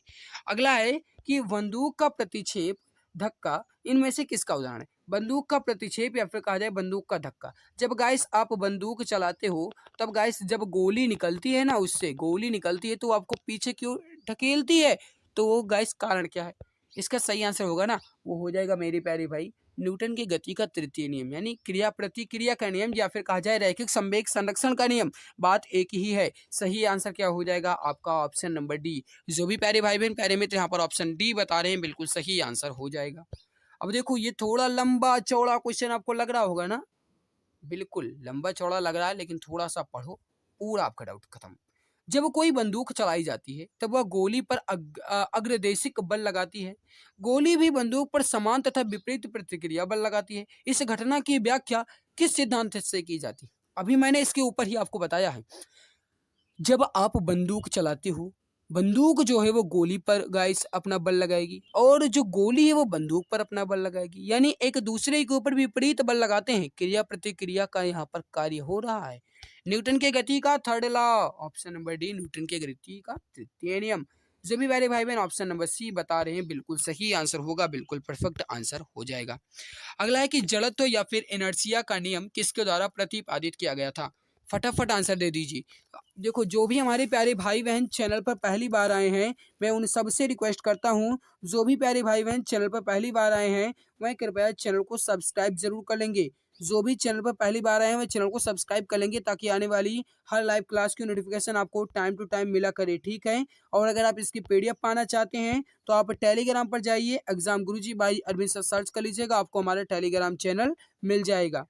अगला है कि बंदूक का प्रतिक्षेप, धक्का, इनमें से किसका उदाहरण है। बंदूक का प्रतिक्षेप या फिर कहा जाए बंदूक का धक्का। जब गाइस आप बंदूक चलाते हो, तब गाइस जब गोली निकलती है ना, उससे गोली निकलती है तो आपको पीछे क्यों ढकेलती है, तो वो गाइस कारण क्या है। इसका सही आंसर होगा ना, वो हो जाएगा मेरे प्यारे भाई न्यूटन की गति का तृतीय नियम, यानी क्रिया प्रतिक्रिया का नियम, या फिर कहा जाए रैखिक संवेग संरक्षण का नियम। बात एक ही है। सही आंसर क्या हो जाएगा आपका, ऑप्शन नंबर डी। जो भी प्यारे भाई बहन प्यारे मित्र यहाँ पर ऑप्शन डी बता रहे हैं, बिल्कुल सही आंसर हो जाएगा। अब देखो ये थोड़ा लंबा चौड़ा क्वेश्चन आपको लग रहा होगा ना, बिल्कुल लंबा चौड़ा लग रहा है, लेकिन थोड़ा सा पढ़ो, पूरा आपका डाउट खत्म। जब कोई बंदूक चलाई जाती है तब वह गोली पर अग्रदेशिक बल लगाती है। गोली भी बंदूक पर समान तथा विपरीत प्रतिक्रिया बल लगाती है। इस घटना की व्याख्या किस सिद्धांत से की जाती है। अभी मैंने इसके ऊपर ही आपको बताया है। जब आप बंदूक चलाते हो, बंदूक जो है वो गोली पर गाइस अपना बल लगाएगी, और जो गोली है वो बंदूक पर अपना बल लगाएगी, यानी एक दूसरे के ऊपर विपरीत बल लगाते हैं। क्रिया प्रतिक्रिया का यहाँ पर कार्य हो रहा है। न्यूटन के गति का third law, option number D, Newton के गति का तृतीय नियम। जो भी मेरे भाई बहन ऑप्शन नंबर सी बता रहे हैं, बिल्कुल सही आंसर होगा, बिल्कुल परफेक्ट आंसर हो जाएगा। अगला है कि जड़त्व या फिर इनर्शिया का नियम किसके द्वारा प्रतिपादित किया गया था। फटाफट आंसर दे दीजिए। देखो जो भी हमारे प्यारे भाई बहन चैनल पर पहली बार आए हैं, मैं उन सबसे रिक्वेस्ट करता हूं, जो भी प्यारे भाई बहन चैनल पर पहली बार आए हैं वह कृपया चैनल को सब्सक्राइब जरूर कर लेंगे। जो भी चैनल पर पहली बार आए हैं वह चैनल को सब्सक्राइब कर लेंगे, ताकि आने वाली हर लाइव क्लास की नोटिफिकेशन आपको टाइम टू टाइम मिला करे, ठीक है। और अगर आप इसकी पीडीएफ पाना चाहते हैं तो आप टेलीग्राम पर जाइए, exam Guruji by Arvind sir search कर लीजिएगा, आपको हमारा टेलीग्राम चैनल मिल जाएगा।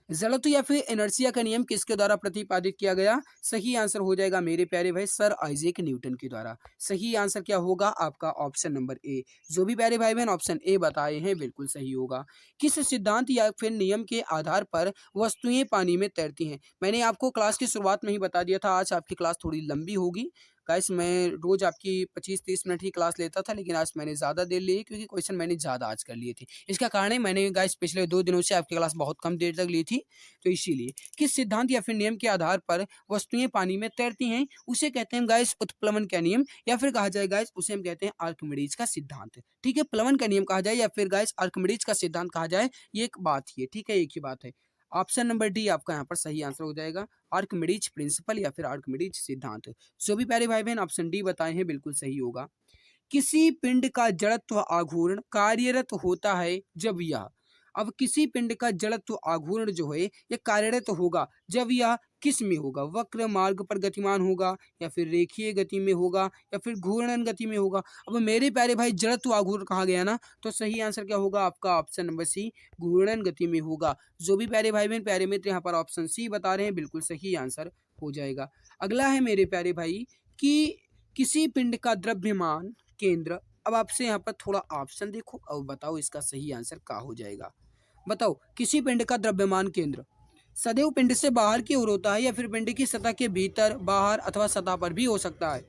जड़त्व या फिर इनर्शिया का नियम किसके द्वारा प्रतिपादित किया गया। सही आंसर हो जाएगा मेरे प्यारे भाई सर आइजैक न्यूटन के द्वारा। सही आंसर क्या होगा आपका, ऑप्शन नंबर ए। जो भी प्यारे भाई बहन ऑप्शन ए बताए हैं बिल्कुल सही होगा। किस सिद्धांत या फिर नियम के आधार पर वस्तुएं पानी में तैरती हैं। मैंने आपको क्लास की शुरुआत में ही बता दिया था, आज आपकी क्लास थोड़ी लंबी होगी। गाइस मैं रोज आपकी 25-30 मिनट ही क्लास लेता था, लेकिन आज मैंने ज़्यादा देर ली, क्योंकि क्वेश्चन मैंने ज़्यादा आज कर लिए थे। इसका कारण है मैंने गाइस पिछले 2 दिनों से आपकी क्लास बहुत कम देर तक ली थी, तो इसीलिए। किस सिद्धांत या फिर नियम के आधार पर वस्तुएं पानी में तैरती हैं, उसे कहते हैं गाइस उत्प्लवन का नियम, या फिर कहा जाए गाइस उसे हम कहते हैं आर्किमिडीज का सिद्धांत, ठीक है। प्लवन का नियम कहा जाए या फिर गाइस आर्किमिडीज का सिद्धांत कहा जाए, ये एक बात ही है, ठीक है, एक ही बात है। ऑप्शन नंबर डी आपका यहाँ पर सही आंसर हो जाएगा, आर्किमिडीज प्रिंसिपल या फिर आर्किमिडीज सिद्धांत। जो भी प्यारे भाई बहन ऑप्शन डी बताए हैं बिल्कुल सही होगा। किसी पिंड का जड़त्व आघूर्ण कार्यरत होता है जब यह, अब किसी पिंड का जड़त्व आघूर्ण जो है यह कार्यरत होगा जब यह किस में होगा, वक्र मार्ग पर गतिमान होगा या फिर रेखीय गति में होगा या फिर घूर्णन गति में होगा। अब मेरे प्यारे भाई जड़त्व आघूर्ण कहा गया ना, तो सही आंसर क्या होगा आपका ऑप्शन नंबर सी, घूर्णन गति में होगा। जो भी प्यारे भाई बहन प्यारे मित्र यहाँ पर ऑप्शन सी बता रहे हैं बिल्कुल सही आंसर हो जाएगा। अगला है मेरे प्यारे भाई कि किसी पिंड का द्रव्यमान केंद्र, अब आपसे यहाँ पर थोड़ा ऑप्शन देखो और बताओ इसका सही आंसर क्या हो जाएगा। बताओ किसी पिंड का द्रव्यमान केंद्र सदैव पिंड से बाहर की ओर होता है या फिर पिंड की सतह के भीतर, बाहर अथवा सतह पर भी हो सकता है।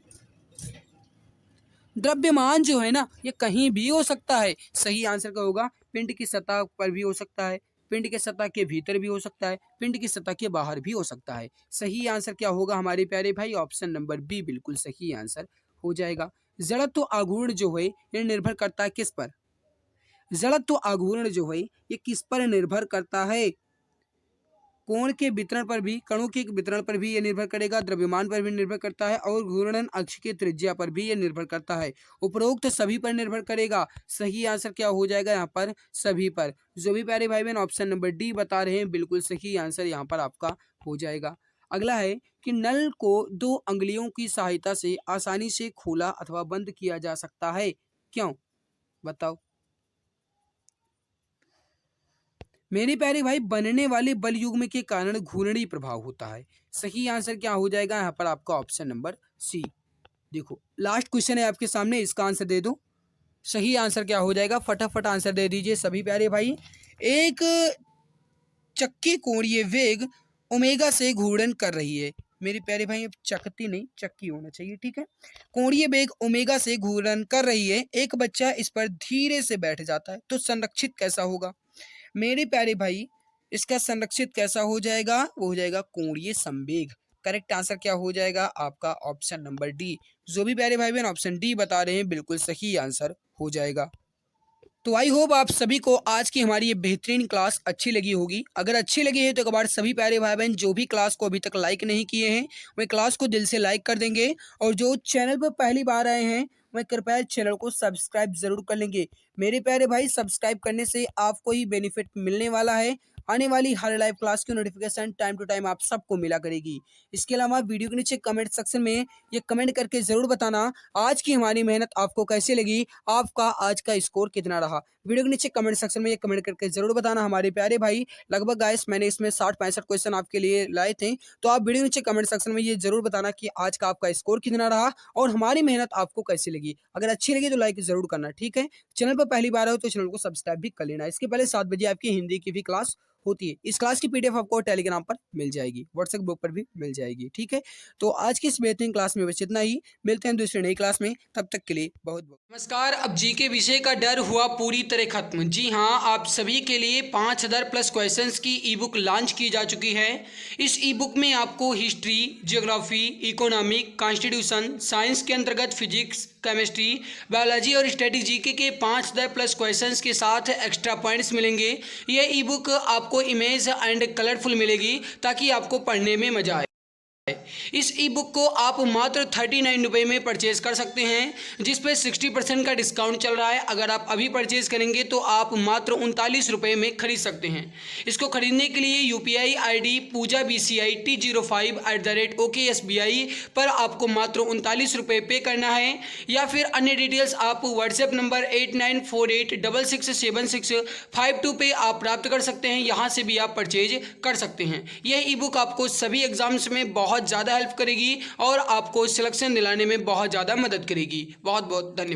द्रव्यमान जो है ना ये कहीं भी हो सकता है। सही आंसर क्या होगा, पिंड की सतह पर भी हो सकता है, पिंड के सतह के भीतर भी हो सकता है, पिंड की सतह के बाहर भी हो सकता है। सही आंसर क्या होगा हमारे प्यारे भाई, ऑप्शन नंबर बी बिल्कुल सही आंसर हो जाएगा। जड़त्व आघूर्ण जो है ये निर्भर करता है किस पर, जड़त्व आघूर्ण जो है ये किस पर निर्भर करता है, कोण के वितरण पर भी, कणों के वितरण पर भी ये निर्भर करेगा, द्रव्यमान पर भी निर्भर करता है और घूर्णन अक्ष की त्रिज्या पर भी ये निर्भर करता है। उपरोक्त सभी पर निर्भर करेगा। सही आंसर क्या हो जाएगा यहाँ पर, सभी पर। जो भी प्यारे भाई बहन ऑप्शन नंबर डी बता रहे हैं बिल्कुल सही आंसर यहाँ पर आपका हो जाएगा। अगला है कि नल को 2 अंगुलियों की सहायता से आसानी से खोला अथवा बंद किया जा सकता है, क्यों? बताओ मेरे प्यारे भाई, बनने वाले बल युग्म के कारण घूर्णी प्रभाव होता है। सही आंसर क्या हो जाएगा यहाँ पर आपका ऑप्शन नंबर सी। देखो लास्ट क्वेश्चन है आपके सामने, इसका आंसर दे दो। सही आंसर क्या हो जाएगा, फटाफट आंसर दे दीजिए सभी प्यारे भाई। एक चक्की कोणीय वेग ओमेगा से घूर्णन कर रही है। मेरे प्यारे भाई अब चकती नहीं चक्की होना चाहिए, ठीक है। कोणीय वेग ओमेगा से घूर्णन कर रही है, एक बच्चा इस पर धीरे से बैठ जाता है तो संरक्षित कैसा होगा। मेरे प्यारे भाई इसका संरक्षित कैसा हो जाएगा, वो हो जाएगा कोणीय संवेग। करेक्ट आंसर क्या हो जाएगा आपका ऑप्शन नंबर डी। जो भी प्यारे भाई बहन ऑप्शन डी बता रहे हैं बिल्कुल सही आंसर हो जाएगा। तो आई होप आप सभी को आज की हमारी ये बेहतरीन क्लास अच्छी लगी होगी। अगर अच्छी लगी है तो एक बार सभी प्यारे भाई बहन जो भी क्लास को अभी तक लाइक नहीं किए हैं वह क्लास को दिल से लाइक कर देंगे, और जो चैनल पर पहली बार आए हैं वह कृपया चैनल को सब्सक्राइब जरूर कर लेंगे। मेरे प्यारे भाई सब्सक्राइब करने से आपको ही बेनिफिट मिलने वाला है, आने वाली हर लाइव क्लास की नोटिफिकेशन टाइम टू टाइम आप सबको मिला करेगी। इसके अलावा वीडियो के नीचे कमेंट सेक्शन में ये कमेंट करके ज़रूर बताना आज की हमारी मेहनत आपको कैसी लगी, आपका आज का स्कोर कितना रहा। वीडियो के नीचे कमेंट सेक्शन में ये कमेंट करके ज़रूर बताना हमारे प्यारे भाई। लगभग गाइस मैंने इसमें 60-65 क्वेश्चन आपके लिए लाए थे, तो आप वीडियो के नीचे कमेंट सेक्शन में ये ज़रूर बताना कि आज का आपका स्कोर कितना रहा और हमारी मेहनत आपको कैसी लगी। अगर अच्छी लगी तो लाइक ज़रूर करना, ठीक है। चैनल पर पहली बार हो तो चैनल को सब्सक्राइब भी कर लेना। इसके पहले 7 बजे आपकी हिंदी की भी क्लास होती है। इस क्लास की पीडीएफ आपको टेलीग्राम पर मिल जाएगी, व्हाट्सएप ग्रुप पर भी मिल जाएगी, ठीक है। तो आज की इस बेहतरीन क्लास में बस इतना ही, मिलते हैं दूसरी नई क्लास में, तब तक के लिए बहुत बहुत नमस्कार। अब जी के विषय का डर हुआ पूरी तरह खत्म। जी हाँ, आप सभी के लिए 5000 प्लस क्वेश्चंस की ई बुक लॉन्च की जा चुकी है। इस ई बुक में आपको history, geography, economic, constitution, science के अंतर्गत फिजिक्स, केमिस्ट्री, बायोलॉजी और स्टैटिक जीके के 5000 प्लस क्वेश्चंस के साथ एक्स्ट्रा पॉइंट्स मिलेंगे। ये ई बुक आपको इमेज एंड कलरफुल मिलेगी ताकि आपको पढ़ने में मजा आए। इस ई बुक को आप मात्र 39 रुपये में परचेज कर सकते हैं, जिस पे 60% का डिस्काउंट चल रहा है। अगर आप अभी परचेज करेंगे तो आप मात्र 39 रुपये में खरीद सकते हैं। इसको खरीदने के लिए UPI ID पूजा BCI T05@OKSBI पर आपको मात्र 39 रुपये पे करना है, या फिर अन्य डिटेल्स आप व्हाट्सएप नंबर 8948667652 पे आप प्राप्त कर सकते हैं। यहाँ से भी आप परचेज कर सकते हैं। यह ई बुक आपको सभी एग्जाम्स में बहुत ज़्यादा हेल्प करेगी और आपको सिलेक्शन दिलाने में बहुत ज़्यादा मदद करेगी। बहुत बहुत धन्यवाद।